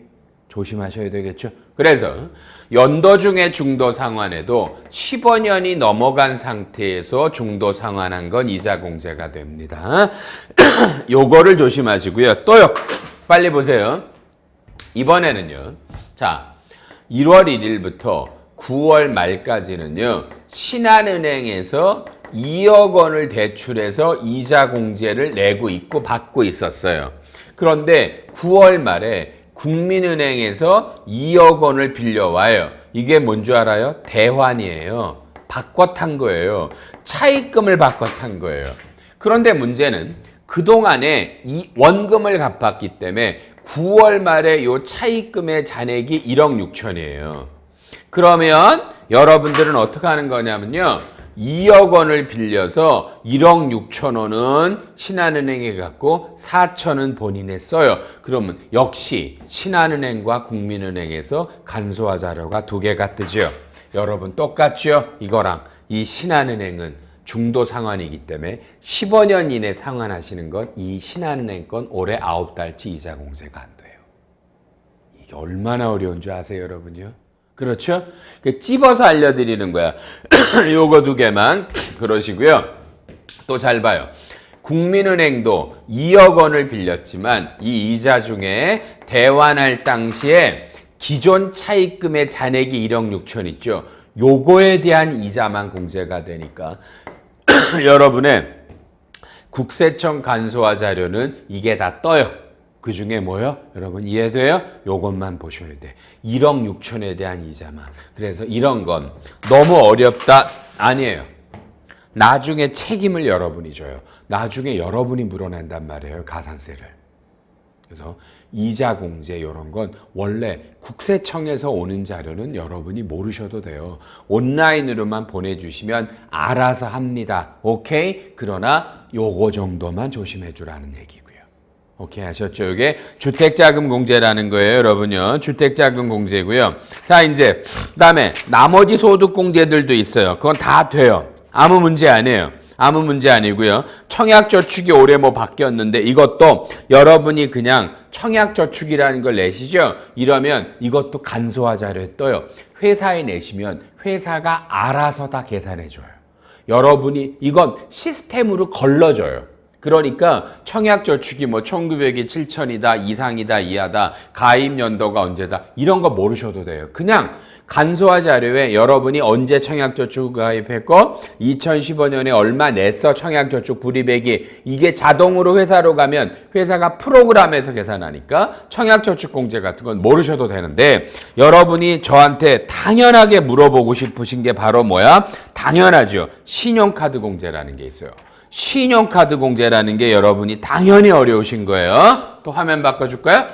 조심하셔야 되겠죠? 그래서 연도 중에 중도 상환에도 15년이 넘어간 상태에서 중도 상환한 건 이자 공제가 됩니다. 요거를 조심하시고요. 또요. 빨리 보세요. 이번에는요. 자, 1월 1일부터 9월 말까지는요. 신한은행에서 2억 원을 대출해서 이자 공제를 내고 있고 받고 있었어요. 그런데 9월 말에 국민은행에서 2억 원을 빌려와요. 이게 뭔 줄 알아요? 대환이에요. 바꿔 탄 거예요. 차입금을 바꿔 탄 거예요. 그런데 문제는 그동안에 이 원금을 갚았기 때문에 9월 말에 요 차입금의 잔액이 1억 6천이에요. 그러면 여러분들은 어떻게 하는 거냐면요. 2억 원을 빌려서 1억 6천 원은 신한은행에 갖고 4천은 본인에 써요. 그러면 역시 신한은행과 국민은행에서 간소화 자료가 두 개가 뜨죠. 여러분 똑같죠? 이거랑 이 신한은행은 중도 상환이기 때문에 15년 이내 상환하시는 건 이 신한은행 건 올해 9달치 이자 공제가 안 돼요. 이게 얼마나 어려운 줄 아세요, 여러분요? 그렇죠? 찝어서 알려드리는 거야. 요거 두 개만. 그러시고요. 또 잘 봐요. 국민은행도 2억 원을 빌렸지만 이 이자 중에 대환할 당시에 기존 차입금의 잔액이 1억 6천 있죠. 요거에 대한 이자만 공제가 되니까 여러분의 국세청 간소화 자료는 이게 다 떠요. 그 중에 뭐요? 여러분 이해돼요? 요것만 보셔야 돼. 1억 6천에 대한 이자만. 그래서 이런 건 너무 어렵다. 아니에요. 나중에 책임을 여러분이 져요. 나중에 여러분이 물어낸단 말이에요. 가산세를. 그래서 이자 공제 이런 건 원래 국세청에서 오는 자료는 여러분이 모르셔도 돼요. 온라인으로만 보내주시면 알아서 합니다. 오케이? 그러나 요거 정도만 조심해 주라는 얘기고요. 오케이 하셨죠? 이게 주택자금 공제라는 거예요, 여러분요. 주택자금 공제고요. 자, 이제 그다음에 나머지 소득 공제들도 있어요. 그건 다 돼요. 아무 문제 아니에요. 아무 문제 아니고요. 청약저축이 올해 뭐 바뀌었는데 이것도 여러분이 그냥 청약저축이라는 걸 내시죠? 이러면 이것도 간소화 자료에 떠요. 회사에 내시면 회사가 알아서 다 계산해줘요. 여러분이 이건 시스템으로 걸러줘요. 그러니까 청약저축이 뭐 1900이 7000이다, 이상이다, 이하다, 가입 연도가 언제다 이런 거 모르셔도 돼요. 그냥 간소화 자료에 여러분이 언제 청약저축 가입했고 2015년에 얼마 냈어 청약저축 불이백이 이게 자동으로 회사로 가면 회사가 프로그램에서 계산하니까 청약저축 공제 같은 건 모르셔도 되는데 여러분이 저한테 당연하게 물어보고 싶으신 게 바로 뭐야? 당연하죠. 신용카드 공제라는 게 있어요. 신용카드 공제라는 게 여러분이 당연히 어려우신 거예요. 또 화면 바꿔줄까요?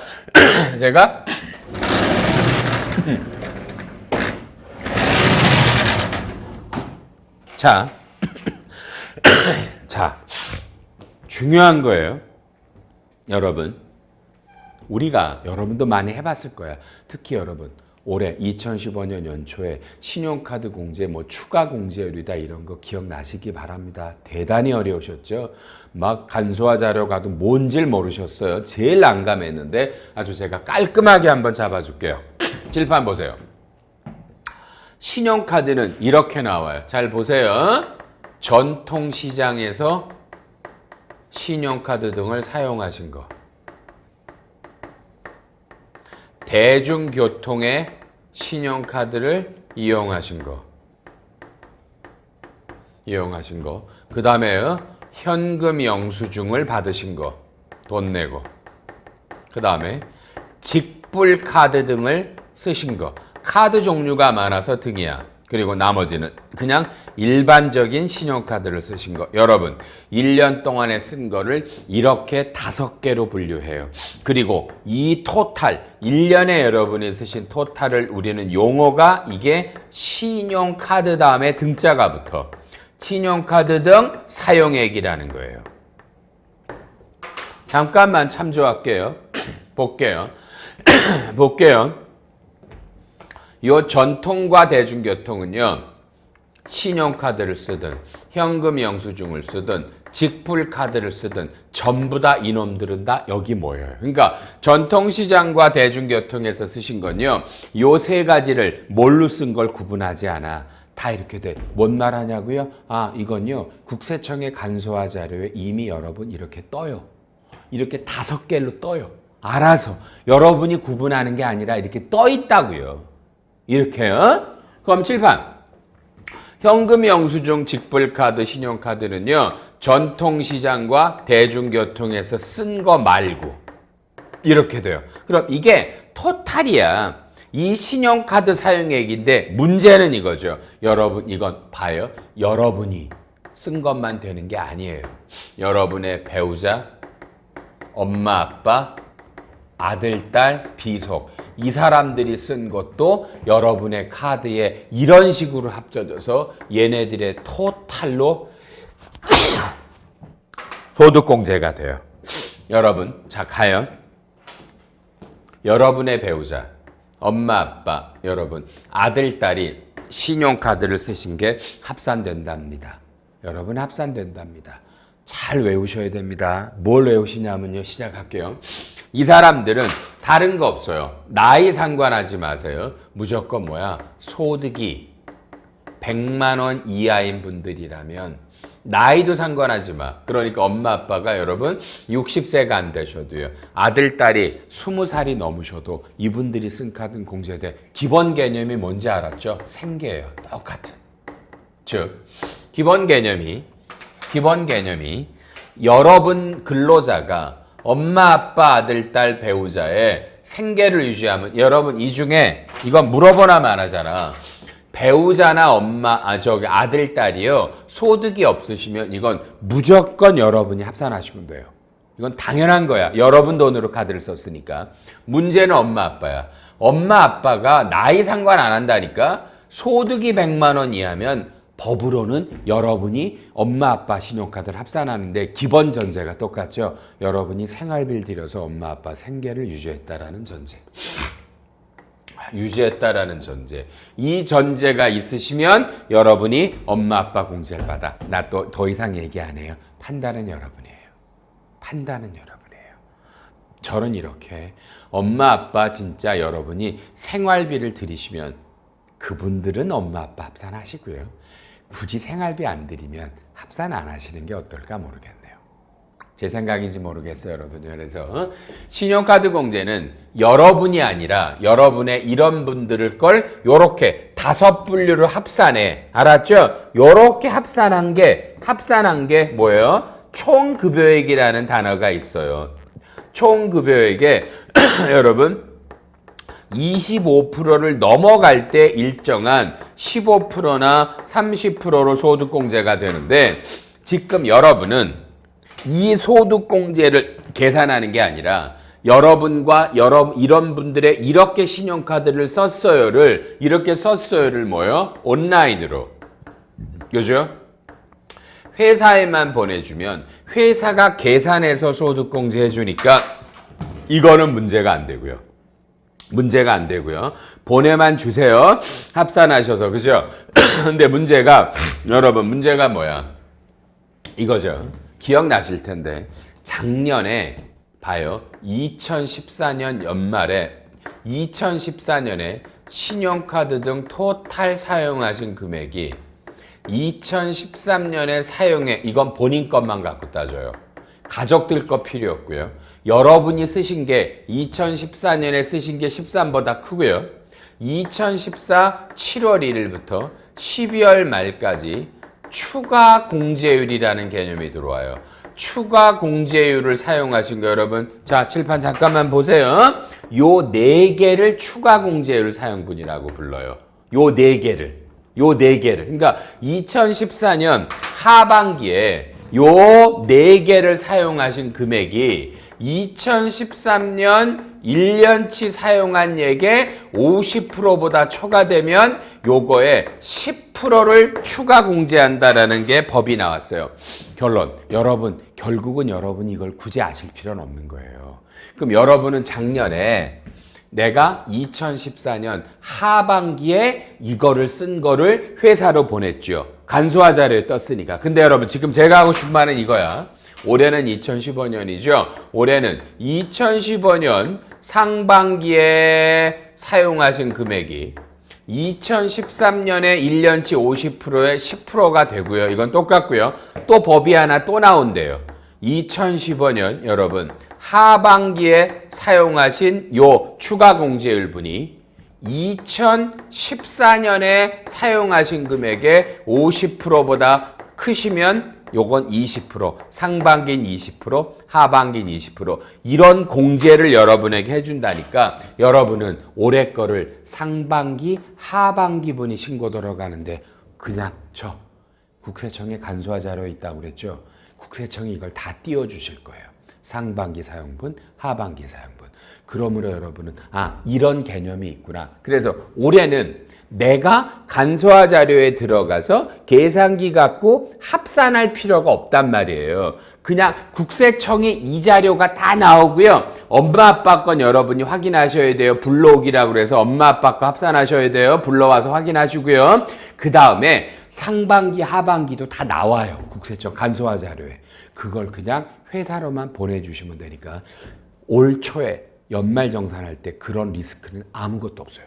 제가 자, 중요한 거예요. 여러분, 우리가 여러분도 많이 해봤을 거야. 특히 여러분, 올해 2015년 연초에 신용카드 공제, 뭐 추가 공제율이다 이런 거 기억나시기 바랍니다. 대단히 어려우셨죠? 막 간소화 자료 가도 뭔지를 모르셨어요. 제일 난감했는데 아주 제가 깔끔하게 한번 잡아줄게요. 칠판 보세요. 신용카드는 이렇게 나와요. 잘 보세요. 전통시장에서 신용카드 등을 사용하신 거. 대중교통의 신용카드를 이용하신 거. 그 다음에 현금 영수증을 받으신 거. 돈 내고. 그 다음에 직불카드 등을 쓰신 거. 카드 종류가 많아서 등이야. 그리고 나머지는 그냥 일반적인 신용카드를 쓰신 거. 여러분 1년 동안에 쓴 거를 이렇게 5개로 분류해요. 그리고 이 토탈 1년에 여러분이 쓰신 토탈을 우리는 용어가 이게 신용카드 다음에 등자가 붙어. 신용카드 등 사용액이라는 거예요. 잠깐만 참조할게요. 볼게요. 요 전통과 대중교통은요, 신용카드를 쓰든 현금 영수증을 쓰든 직불카드를 쓰든 전부 다 이놈들은 다 여기 모여요. 그러니까 전통시장과 대중교통에서 쓰신 건요, 요 3가지를 뭘로 쓴 걸 구분하지 않아. 다 이렇게 돼. 뭔 말하냐고요? 아, 이건요, 국세청의 간소화 자료에 이미 여러분 이렇게 떠요. 이렇게 5개로 떠요. 알아서. 여러분이 구분하는 게 아니라 이렇게 떠 있다고요. 이렇게요. 그럼 칠판. 현금 영수증, 직불카드, 신용카드는요, 전통시장과 대중교통에서 쓴 거 말고 이렇게 돼요. 그럼 이게 토탈이야. 이 신용카드 사용액인데 문제는 이거죠. 여러분 이건 봐요. 여러분이 쓴 것만 되는 게 아니에요. 여러분의 배우자, 엄마, 아빠, 아들, 딸, 비속 이 사람들이 쓴 것도 여러분의 카드에 이런 식으로 합쳐져서 얘네들의 토탈로 소득공제가 돼요. 여러분, 자 가요. 여러분의 배우자, 엄마, 아빠, 여러분, 아들, 딸이 신용카드를 쓰신 게 합산된답니다. 여러분 합산된답니다. 잘 외우셔야 됩니다. 뭘 외우시냐면요. 시작할게요. 이 사람들은 다른 거 없어요. 나이 상관하지 마세요. 무조건 뭐야? 소득이 100만 원 이하인 분들이라면 나이도 상관하지 마. 그러니까 엄마 아빠가 여러분 60세가 안 되셔도요. 아들 딸이 20살이 넘으셔도 이분들이 쓴 카드는 공제돼. 기본 개념이 뭔지 알았죠? 생계예요. 똑같은. 즉 기본 개념이 여러분 근로자가 엄마, 아빠, 아들, 딸, 배우자의 생계를 유지하면 여러분 이 중에 이건 물어보나 말하잖아. 배우자나 엄마, 아들, 딸이요. 소득이 없으시면 이건 무조건 여러분이 합산하시면 돼요. 이건 당연한 거야. 여러분 돈으로 카드를 썼으니까. 문제는 엄마, 아빠야. 엄마, 아빠가 나이 상관 안 한다니까. 소득이 100만 원 이하면 법으로는 여러분이 엄마 아빠 신용카드를 합산하는데 기본 전제가 똑같죠. 여러분이 생활비를 들여서 엄마 아빠 생계를 유지했다라는 전제. 이 전제가 있으시면 여러분이 엄마 아빠 공제를 받아. 나 또 더 이상 얘기 안 해요. 판단은 여러분이에요. 저는 이렇게 엄마 아빠 진짜 여러분이 생활비를 들이시면 그분들은 엄마 아빠 합산하시고요. 굳이 생활비 안 드리면 합산 안 하시는 게 어떨까 모르겠네요. 제 생각인지 모르겠어요, 여러분. 그래서 신용카드 공제는 여러분이 아니라 여러분의 이런 분들을 걸 요렇게 5분류로 합산해. 알았죠? 요렇게 합산한 게 뭐예요? 총급여액이라는 단어가 있어요. 총급여액에 여러분 25%를 넘어갈 때 일정한 15%나 30%로 소득공제가 되는데 지금 여러분은 이 소득공제를 계산하는 게 아니라 여러분과 이런 분들의 이렇게 신용카드를 썼어요를 뭐요? 온라인으로. 그죠? 회사에만 보내주면 회사가 계산해서 소득공제 해주니까 이거는 문제가 안 되고요. 보내만 주세요. 합산하셔서. 그죠? 근데 여러분 문제가 뭐야? 이거죠. 기억나실 텐데 작년에 봐요. 2014년 연말에 2014년에 신용카드 등 토탈 사용하신 금액이 2013년에 사용액, 이건 본인 것만 갖고 따져요. 가족들 거 필요 없고요. 여러분이 쓰신 게 2014년에 쓰신 게 13보다 크고요. 2014 7월 1일부터 12월 말까지 추가 공제율이라는 개념이 들어와요. 추가 공제율을 사용하신 거 여러분, 자 칠판 잠깐만 보세요. 요 4개를 추가 공제율 사용분이라고 불러요. 요 4개를. 그러니까 2014년 하반기에 요 4개를 사용하신 금액이 2013년 1년치 사용한 액의 50%보다 초과되면 요거에 10%를 추가 공제한다라는 게 법이 나왔어요. 결론, 여러분 결국은 여러분이 이걸 굳이 아실 필요는 없는 거예요. 그럼 여러분은 작년에 내가 2014년 하반기에 이거를 쓴 거를 회사로 보냈죠. 간소화 자료에 떴으니까. 근데 여러분 지금 제가 하고 싶은 말은 이거야. 올해는 2015년이죠. 올해는 2015년 상반기에 사용하신 금액이 2013년에 1년치 50%에 10%가 되고요. 이건 똑같고요. 또 법이 하나 또 나온대요. 2015년 여러분 하반기에 사용하신 요 추가 공제율분이 2014년에 사용하신 금액의 50%보다 크시면 요건 20%, 상반기는 20%, 하반기는 20% 이런 공제를 여러분에게 해준다니까 여러분은 올해 거를 상반기, 하반기분이 신고 들어가는데 그냥 국세청에 간소화 자료에 있다고 그랬죠. 국세청이 이걸 다 띄워주실 거예요. 상반기 사용분, 하반기 사용분. 그러므로 여러분은 이런 개념이 있구나. 그래서 올해는 내가 간소화 자료에 들어가서 계산기 갖고 합산할 필요가 없단 말이에요. 그냥 국세청에 이 자료가 다 나오고요. 엄마 아빠 건 여러분이 확인하셔야 돼요. 불러오기라고 그래서 엄마 아빠 거 합산하셔야 돼요. 불러와서 확인하시고요. 그 다음에 상반기 하반기도 다 나와요. 국세청 간소화 자료에. 그걸 그냥 회사로만 보내주시면 되니까 올 초에 연말정산할 때 그런 리스크는 아무것도 없어요.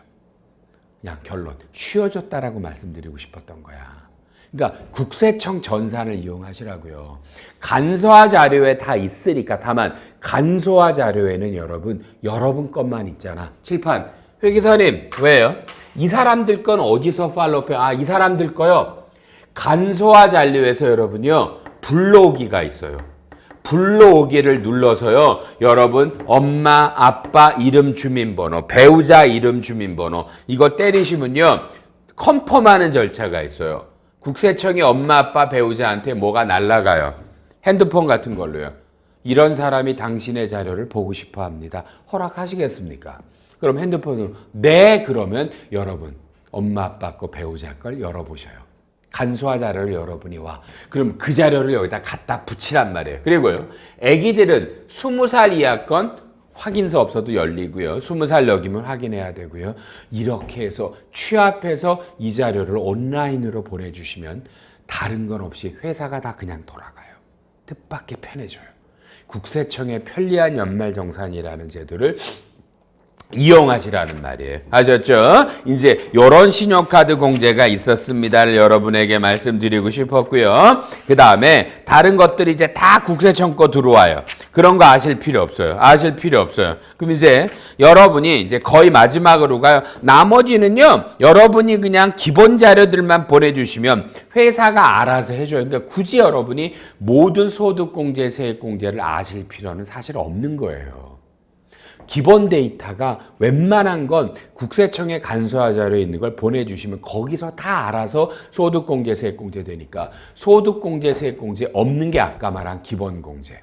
그냥 결론 쉬워졌다라고 말씀드리고 싶었던 거야. 그러니까 국세청 전산을 이용하시라고요. 간소화 자료에 다 있으니까. 다만 간소화 자료에는 여러분 것만 있잖아. 칠판 회계사님 왜요? 이 사람들 건 어디서 팔로우해? 이 사람들 거요. 간소화 자료에서 여러분요 불러오기가 있어요. 불러오기를 눌러서요. 여러분 엄마, 아빠 이름 주민번호, 배우자 이름 주민번호 이거 때리시면요. 컨펌하는 절차가 있어요. 국세청이 엄마, 아빠, 배우자한테 뭐가 날라가요. 핸드폰 같은 걸로요. 이런 사람이 당신의 자료를 보고 싶어 합니다. 허락하시겠습니까? 그럼 핸드폰으로 네 그러면 여러분 엄마, 아빠 거, 배우자 걸 열어보셔요. 간소화 자료를 여러분이 와. 그럼 그 자료를 여기다 갖다 붙이란 말이에요. 그리고요. 애기들은 20살 이하 건 확인서 없어도 열리고요. 20살 넘기면 확인해야 되고요. 이렇게 해서 취합해서 이 자료를 온라인으로 보내주시면 다른 건 없이 회사가 다 그냥 돌아가요. 뜻밖의 편해져요. 국세청의 편리한 연말정산이라는 제도를 이용하시라는 말이에요. 아셨죠? 이제 이런 신용카드 공제가 있었습니다를 여러분에게 말씀드리고 싶었고요. 그 다음에 다른 것들이 이제 다 국세청 거 들어와요. 그런 거 아실 필요 없어요. 그럼 이제 여러분이 이제 거의 마지막으로 가요. 나머지는요, 여러분이 그냥 기본 자료들만 보내주시면 회사가 알아서 해줘요. 그러니까 굳이 여러분이 모든 소득공제, 세액공제를 아실 필요는 사실 없는 거예요. 기본 데이터가 웬만한 건 국세청에 간소화 자료에 있는 걸 보내주시면 거기서 다 알아서 소득공제, 세액공제 되니까 소득공제, 세액공제 없는 게 아까 말한 기본공제.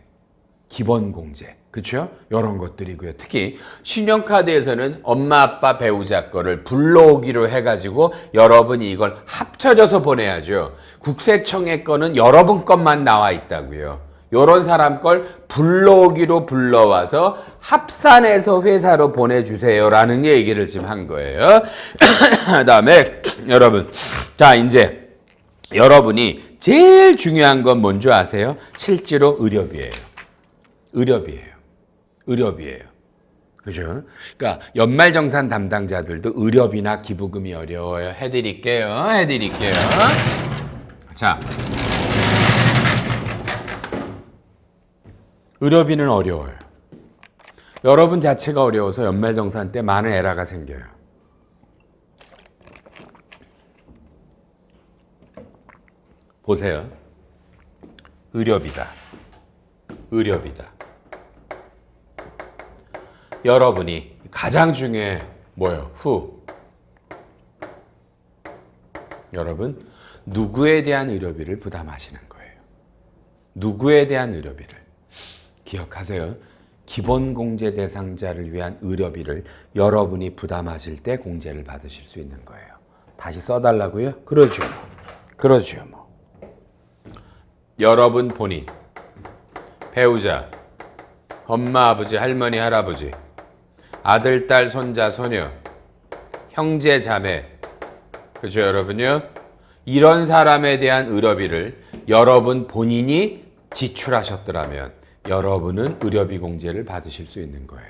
그렇죠? 이런 것들이고요. 특히 신용카드에서는 엄마, 아빠, 배우자 거를 불러오기로 해가지고 여러분이 이걸 합쳐져서 보내야죠. 국세청의 거는 여러분 것만 나와 있다고요. 요런 사람 걸 불러오기로 불러와서 합산해서 회사로 보내주세요라는 얘기를 지금 한 거예요. 그 다음에 여러분, 자 이제 여러분이 제일 중요한 건 뭔지 아세요? 실제로 의료비예요. 그죠? 그러니까 연말정산 담당자들도 의료비나 기부금이 어려워요. 해드릴게요. 자. 의료비는 어려워요. 여러분 자체가 어려워서 연말정산 때 많은 에러가 생겨요. 보세요. 의료비다. 의료비다. 여러분이 가장 중요해 뭐예요? 여러분 누구에 대한 의료비를 부담하시는 거예요? 누구에 대한 의료비를? 기억하세요. 기본공제 대상자를 위한 의료비를 여러분이 부담하실 때 공제를 받으실 수 있는 거예요. 다시 써달라고요? 그러죠. 그러죠. 뭐. 여러분 본인, 배우자, 엄마, 아버지, 할머니, 할아버지, 아들, 딸, 손자, 손녀, 형제, 자매, 그렇죠 여러분요? 이런 사람에 대한 의료비를 여러분 본인이 지출하셨더라면 여러분은 의료비 공제를 받으실 수 있는 거예요.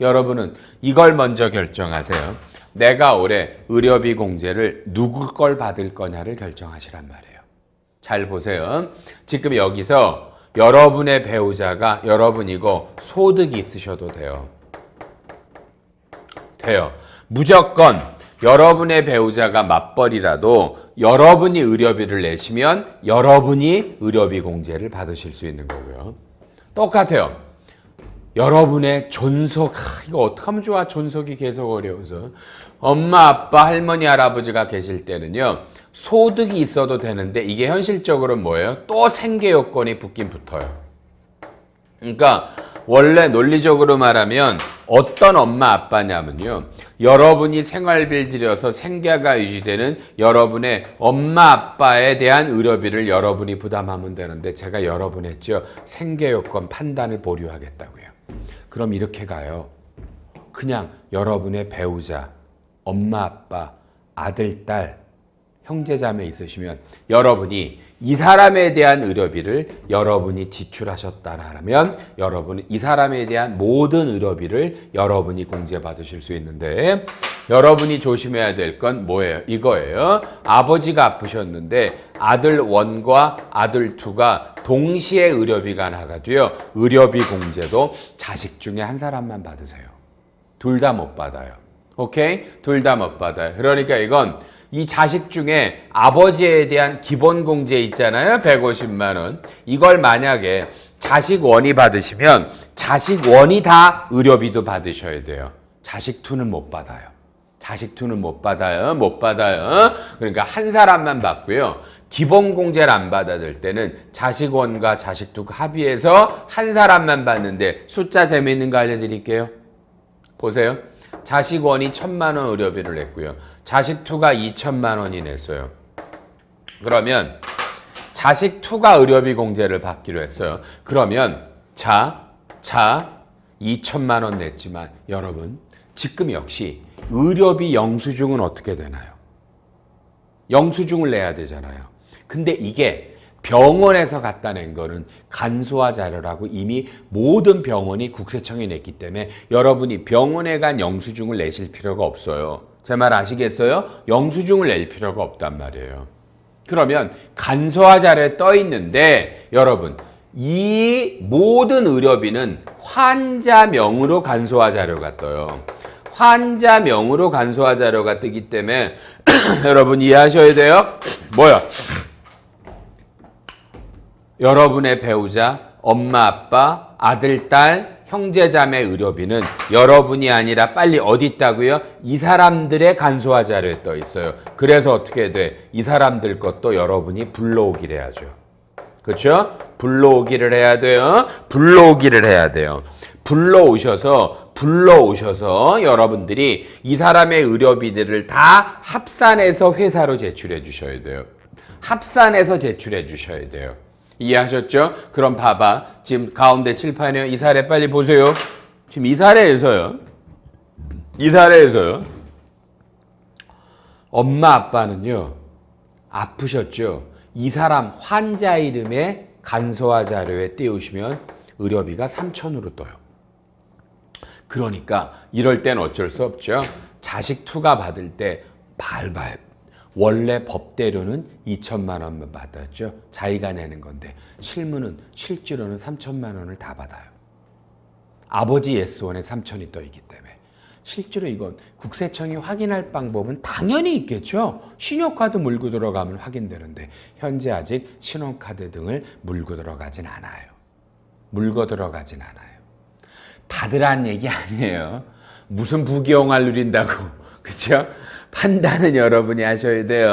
여러분은 이걸 먼저 결정하세요. 내가 올해 의료비 공제를 누구 걸 받을 거냐를 결정하시란 말이에요. 잘 보세요. 지금 여기서 여러분의 배우자가 여러분이고 소득이 있으셔도 돼요. 무조건 여러분의 배우자가 맞벌이라도 여러분이 의료비를 내시면 여러분이 의료비 공제를 받으실 수 있는 거고요. 똑같아요. 여러분의 존속, 이거 어떡하면 좋아? 존속이 계속 어려워서. 엄마, 아빠, 할머니, 할아버지가 계실 때는요. 소득이 있어도 되는데 이게 현실적으로 뭐예요? 또 생계 요건이 붙긴 붙어요. 그러니까 원래 논리적으로 말하면 어떤 엄마, 아빠냐면요. 여러분이 생활비를 들여서 생계가 유지되는 여러분의 엄마, 아빠에 대한 의료비를 여러분이 부담하면 되는데 제가 여러 번 했죠. 생계 요건 판단을 보류하겠다고요. 그럼 이렇게 가요. 그냥 여러분의 배우자, 엄마, 아빠, 아들, 딸, 형제, 자매 있으시면 여러분이 이 사람에 대한 의료비를 여러분이 지출하셨다라면 여러분은 이 사람에 대한 모든 의료비를 여러분이 공제받으실 수 있는데 여러분이 조심해야 될 건 뭐예요? 이거예요. 아버지가 아프셨는데 아들 1과 아들 2가 동시에 의료비가 나가도요. 의료비 공제도 자식 중에 한 사람만 받으세요. 둘 다 못 받아요. 오케이? 둘 다 못 받아요. 그러니까 이건 이 자식 중에 아버지에 대한 기본 공제 있잖아요. 150만 원. 이걸 만약에 자식 1이 받으시면 자식 1이 다 의료비도 받으셔야 돼요. 자식 2는 못 받아요. 자식 2는 못 받아요. 못 받아요. 그러니까 한 사람만 받고요. 기본 공제를 안 받아들 때는 자식 1과 자식 2가 합의해서 한 사람만 받는데 숫자 재미있는 거 알려드릴게요. 보세요. 자식 1이 1,000만 원 의료비를 냈고요. 자식 2가 2천만 원이 냈어요. 그러면 자식 2가 의료비 공제를 받기로 했어요. 그러면 자 2천만 원 냈지만 여러분 지금 역시 의료비 영수증은 어떻게 되나요? 영수증을 내야 되잖아요. 근데 이게 병원에서 갖다 낸 거는 간소화 자료라고 이미 모든 병원이 국세청에 냈기 때문에 여러분이 병원에 간 영수증을 내실 필요가 없어요. 제 말 아시겠어요? 영수증을 낼 필요가 없단 말이에요. 그러면 간소화 자료에 떠 있는데 여러분 이 모든 의료비는 환자명으로 간소화 자료가 떠요. 환자명으로 간소화 자료가 뜨기 때문에 여러분 이해하셔야 돼요. 뭐야? 여러분의 배우자, 엄마, 아빠, 아들, 딸, 형제, 자매 의료비는 여러분이 아니라 빨리 어디 있다고요? 이 사람들의 간소화 자료에 떠 있어요. 그래서 어떻게 돼? 이 사람들 것도 여러분이 불러오기를 해야죠. 그렇죠? 불러오기를 해야 돼요. 불러오기를 해야 돼요. 불러오셔서 여러분들이 이 사람의 의료비들을 다 합산해서 회사로 제출해 주셔야 돼요. 합산해서 제출해 주셔야 돼요. 이해하셨죠? 그럼 봐봐. 지금 가운데 칠판이요. 이 사례 빨리 보세요. 지금 이 사례에서요. 엄마 아빠는요. 아프셨죠? 이 사람 환자 이름에 간소화 자료에 띄우시면 의료비가 3,000으로 떠요. 그러니까 이럴 땐 어쩔 수 없죠. 자식 2가 받을 때 원래 법대로는 2천만 원만 받았죠. 자기가 내는 건데 실제로는 3천만 원을 다 받아요. 아버지 예스원에 3천이 떠 있기 때문에. 실제로 이건 국세청이 확인할 방법은 당연히 있겠죠. 신용카드 물고 들어가면 확인되는데 현재 아직 신용카드 등을 물고 들어가진 않아요. 물고 들어가진 않아요. 다들 한 얘기 아니에요. 무슨 부귀영화를 누린다고. 그렇죠? 판단은 여러분이 하셔야 돼요.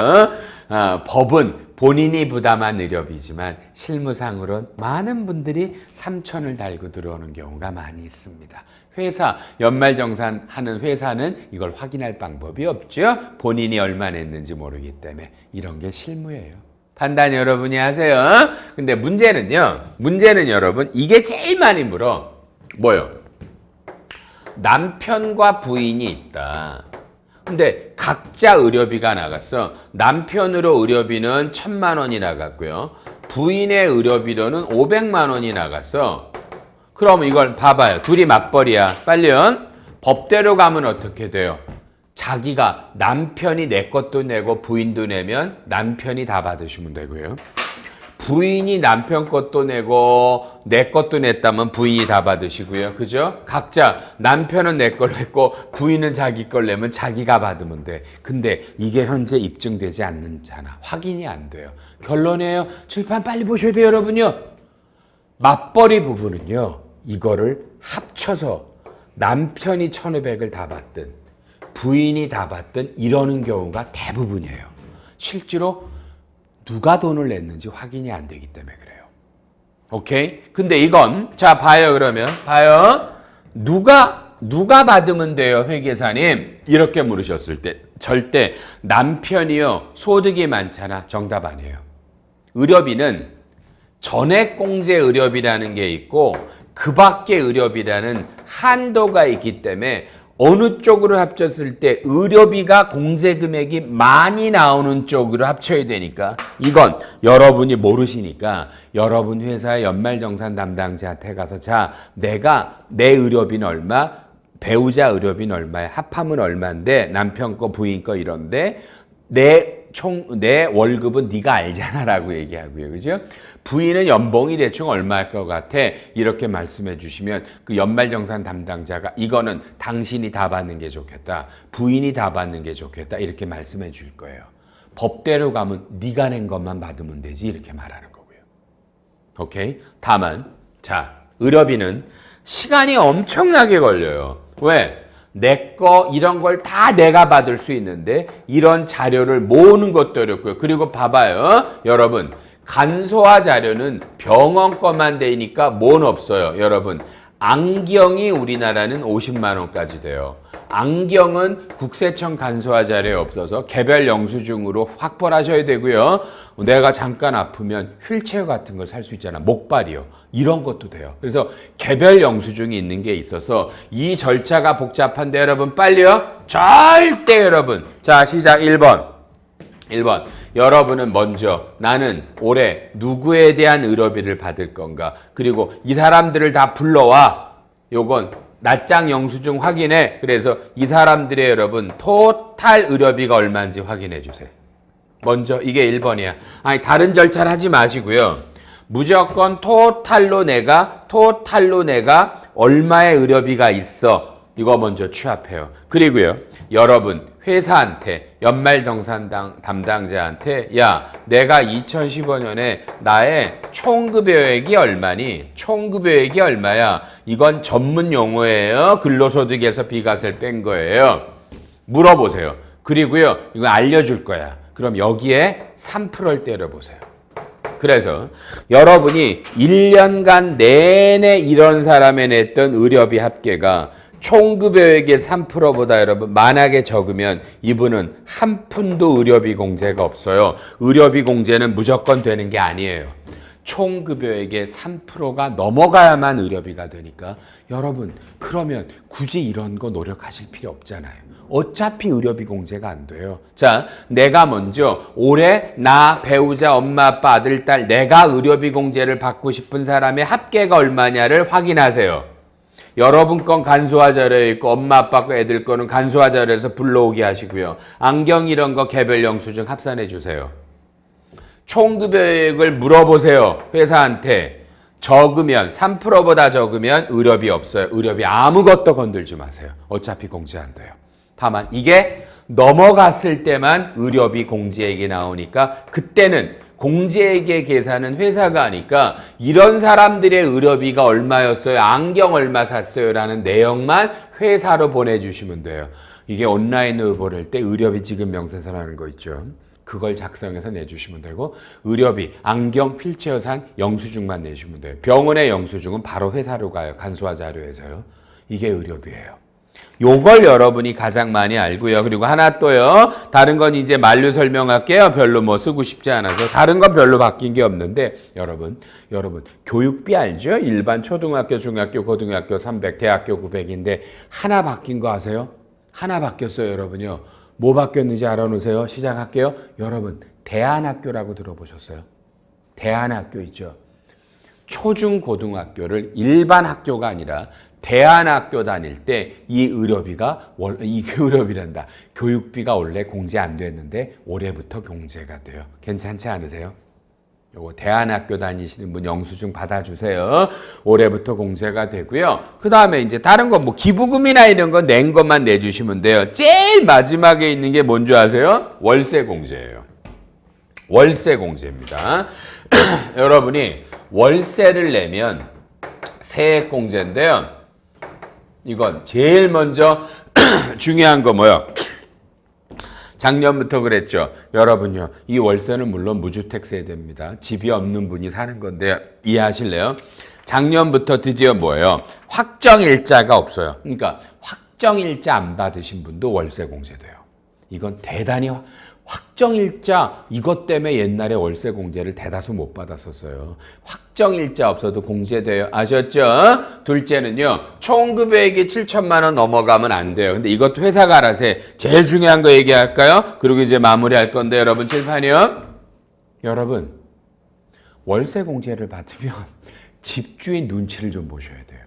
법은 본인이 부담한 의료비지만 실무상으로는 많은 분들이 3천을 달고 들어오는 경우가 많이 있습니다. 회사, 연말정산 하는 회사는 이걸 확인할 방법이 없죠. 본인이 얼마 냈는지 모르기 때문에 이런 게 실무예요. 판단 여러분이 하세요. 근데 문제는 여러분 이게 제일 많이 물어. 뭐요? 남편과 부인이 있다. 근데 각자 의료비가 나갔어. 남편으로 의료비는 1,000만 원이 나갔고요. 부인의 의료비로는 500만 원이 나갔어. 그럼 이걸 봐봐요. 둘이 맞벌이야. 빨리요. 법대로 가면 어떻게 돼요? 자기가 남편이 내 것도 내고 부인도 내면 남편이 다 받으시면 되고요. 부인이 남편 것도 내고 내 것도 냈다면 부인이 다 받으시고요. 그죠? 각자 남편은 내 걸 냈고 부인은 자기 걸 내면 자기가 받으면 돼. 근데 이게 현재 입증되지 않는잖아. 확인이 안 돼요. 결론이에요. 칠판 빨리 보셔야 돼요, 여러분요. 맞벌이 부부는요. 이거를 합쳐서 남편이 1,500을 다 받든 부인이 다 받든 이러는 경우가 대부분이에요. 실제로 누가 돈을 냈는지 확인이 안 되기 때문에 그래요. 오케이? 근데 이건 자 봐요. 그러면 봐요. 누가 받으면 돼요, 회계사님? 이렇게 물으셨을 때 절대 남편이요 소득이 많잖아. 정답 아니에요. 의료비는 전액공제 의료비라는 게 있고 그 밖에 의료비라는 한도가 있기 때문에 어느 쪽으로 합쳤을 때 의료비가 공제 금액이 많이 나오는 쪽으로 합쳐야 되니까 이건 여러분이 모르시니까 여러분 회사의 연말정산 담당자한테 가서 자 내가 내 의료비는 얼마 배우자 의료비는 얼마야 합하면 얼마인데 남편 거 부인 거 이런데 내 월급은 네가 알잖아라고 얘기하고요. 그죠? 부인은 연봉이 대충 얼마일 것 같아? 이렇게 말씀해 주시면 그 연말정산 담당자가 이거는 당신이 다 받는 게 좋겠다. 부인이 다 받는 게 좋겠다. 이렇게 말씀해 줄 거예요. 법대로 가면 네가 낸 것만 받으면 되지 이렇게 말하는 거고요. 오케이? 다만 자 의료비는 시간이 엄청나게 걸려요. 왜? 내 거 이런 걸 다 내가 받을 수 있는데 이런 자료를 모으는 것도 어렵고요. 그리고 봐봐요. 여러분 간소화 자료는 병원 것만 되니까 뭔 없어요. 여러분 안경이 우리나라는 50만 원까지 돼요. 안경은 국세청 간소화 자료에 없어서 개별 영수증으로 확보를 하셔야 되고요. 내가 잠깐 아프면 휠체어 같은 걸 살 수 있잖아. 목발이요. 이런 것도 돼요. 그래서 개별 영수증이 있는 게 있어서 이 절차가 복잡한데 여러분 빨리요. 절대 여러분. 자 시작 1번. 여러분은 먼저 나는 올해 누구에 대한 의료비를 받을 건가. 그리고 이 사람들을 다 불러와. 요건 낱장 영수증 확인해. 그래서 이 사람들의 여러분 토탈 의료비가 얼마인지 확인해 주세요. 먼저 이게 1번이야. 아니 다른 절차를 하지 마시고요. 무조건 토탈로 내가 얼마의 의료비가 있어. 이거 먼저 취합해요. 그리고요. 여러분 회사한테 연말정산 담당자한테 야 내가 2015년에 나의 총급여액이 얼마니? 총급여액이 얼마야? 이건 전문 용어예요. 근로소득에서 비과세를 뺀 거예요. 물어보세요. 그리고요 이거 알려줄 거야. 그럼 여기에 3%를 때려보세요. 그래서 여러분이 1년간 내내 이런 사람에 냈던 의료비 합계가 총급여액의 3%보다 여러분 만약에 적으면 이분은 한 푼도 의료비 공제가 없어요. 의료비 공제는 무조건 되는 게 아니에요. 총급여액의 3%가 넘어가야만 의료비가 되니까 여러분 그러면 굳이 이런 거 노력하실 필요 없잖아요. 어차피 의료비 공제가 안 돼요. 자, 내가 먼저 올해 나 배우자 엄마 아빠 아들 딸 내가 의료비 공제를 받고 싶은 사람의 합계가 얼마냐를 확인하세요. 여러분 건 간소화 자료에 있고 엄마 아빠 거 애들 거는 간소화 자료에서 불러오게 하시고요. 안경 이런 거 개별 영수증 합산해 주세요. 총급여액을 물어보세요. 회사한테. 적으면 3%보다 적으면 의료비 없어요. 의료비 아무것도 건들지 마세요. 어차피 공제 안 돼요. 다만 이게 넘어갔을 때만 의료비 공제액이 나오니까 그때는 공제액의 계산은 회사가 하니까 이런 사람들의 의료비가 얼마였어요? 안경 얼마 샀어요? 라는 내용만 회사로 보내주시면 돼요. 이게 온라인으로 보낼 때 의료비 지급 명세서라는 거 있죠. 그걸 작성해서 내주시면 되고 의료비, 안경, 휠체어산 영수증만 내주시면 돼요. 병원의 영수증은 바로 회사로 가요. 간소화 자료에서요. 이게 의료비예요. 요걸 여러분이 가장 많이 알고요. 그리고 하나 또요. 다른 건 이제 만류 설명할게요. 별로 뭐 쓰고 싶지 않아서. 다른 건 별로 바뀐 게 없는데 여러분 교육비 알죠? 일반 초등학교, 중학교, 고등학교 300, 대학교 900인데 하나 바뀐 거 아세요? 하나 바뀌었어요, 여러분요. 뭐 바뀌었는지 알아놓으세요. 시작할게요. 여러분 대안학교라고 들어보셨어요? 대안학교 있죠? 초중 고등학교를 일반 학교가 아니라 대안학교 다닐 때 이 의료비란다. 교육비가 원래 공제 안 됐는데 올해부터 공제가 돼요. 괜찮지 않으세요? 요거 대안학교 다니시는 분 영수증 받아주세요. 올해부터 공제가 되고요. 그 다음에 이제 다른 거 뭐 기부금이나 이런 거 낸 것만 내주시면 돼요. 제일 마지막에 있는 게 뭔지 아세요? 월세 공제예요. 월세 공제입니다. 여러분이 월세를 내면 세액 공제인데요. 이건 제일 먼저 중요한 거 뭐요? 작년부터 그랬죠. 여러분요. 이 월세는 물론 무주택 세대입니다. 집이 없는 분이 사는 건데요. 이해하실래요? 작년부터 드디어 뭐예요? 확정일자가 없어요. 그러니까 확정일자 안 받으신 분도 월세 공제돼요. 이건 대단히 확정일자 이것 때문에 옛날에 월세 공제를 대다수 못 받았었어요. 확정일자 없어도 공제돼요. 아셨죠? 둘째는요. 총급여액이 7천만 원 넘어가면 안 돼요. 근데 이것도 회사가 알아서 해. 제일 중요한 거 얘기할까요? 그리고 이제 마무리할 건데 여러분 칠판이요. 여러분 월세 공제를 받으면 집주인 눈치를 좀 보셔야 돼요.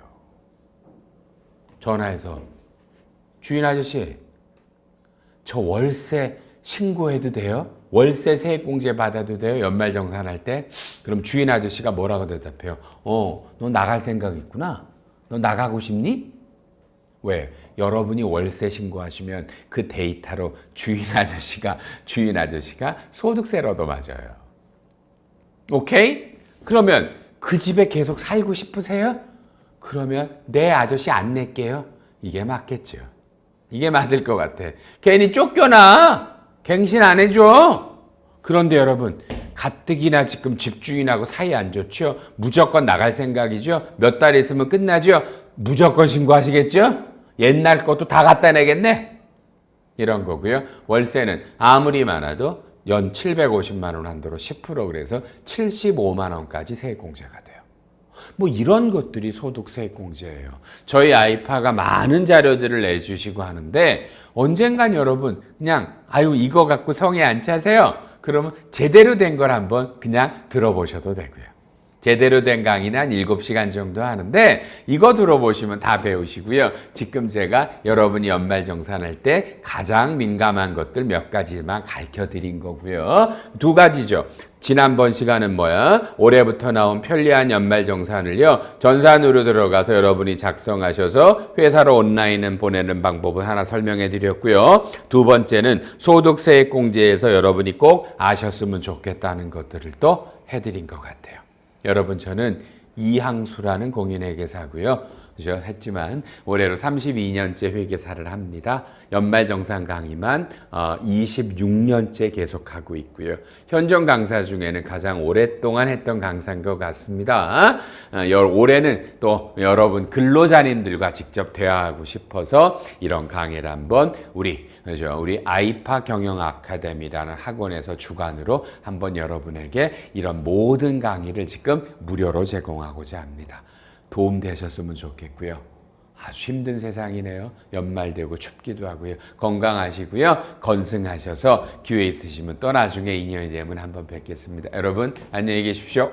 전화해서 주인 아저씨 저 월세 신고해도 돼요? 월세 세액공제 받아도 돼요? 연말정산할 때? 그럼 주인 아저씨가 뭐라고 대답해요? 너 나갈 생각 있구나? 너 나가고 싶니? 왜? 여러분이 월세 신고하시면 그 데이터로 주인 아저씨가 소득세로도 맞아요. 오케이? 그러면 그 집에 계속 살고 싶으세요? 그러면 내 아저씨 안 낼게요. 이게 맞겠죠. 이게 맞을 것 같아. 괜히 쫓겨나. 갱신 안 해줘. 그런데 여러분 가뜩이나 지금 집주인하고 사이 안 좋죠? 무조건 나갈 생각이죠? 몇 달 있으면 끝나죠? 무조건 신고하시겠죠? 옛날 것도 다 갖다 내겠네? 이런 거고요. 월세는 아무리 많아도 연 750만 원 한도로 10% 그래서 75만 원까지 세액공제가 돼요. 뭐 이런 것들이 소득세액공제예요. 저희 아이파가 많은 자료들을 내주시고 하는데 언젠간 여러분 그냥 이거 갖고 성에 안 차세요? 그러면 제대로 된 걸 한번 그냥 들어보셔도 되고요. 제대로 된 강의는 한 7시간 정도 하는데 이거 들어보시면 다 배우시고요. 지금 제가 여러분이 연말정산할 때 가장 민감한 것들 몇 가지만 가르쳐드린 거고요. 두 가지죠. 지난번 시간은 뭐야? 올해부터 나온 편리한 연말정산을요. 전산으로 들어가서 여러분이 작성하셔서 회사로 온라인은 보내는 방법을 하나 설명해 드렸고요. 두 번째는 소득세액공제에서 여러분이 꼭 아셨으면 좋겠다는 것들을 또 해드린 것 같아요. 여러분 저는 이항수라는 공인회계사고요. 그죠? 했지만 올해로 32년째 회계사를 합니다. 연말정산 강의만 26년째 계속하고 있고요. 현존 강사 중에는 가장 오랫동안 했던 강사인 것 같습니다. 올해는 또 여러분 근로자님들과 직접 대화하고 싶어서 이런 강의를 한번 우리 아이파 경영 아카데미라는 학원에서 주관으로 한번 여러분에게 이런 모든 강의를 지금 무료로 제공하고자 합니다. 도움 되셨으면 좋겠고요. 아주 힘든 세상이네요. 연말 되고 춥기도 하고요. 건강하시고요. 건승하셔서 기회 있으시면 또 나중에 인연이 되면 한번 뵙겠습니다. 여러분 안녕히 계십시오.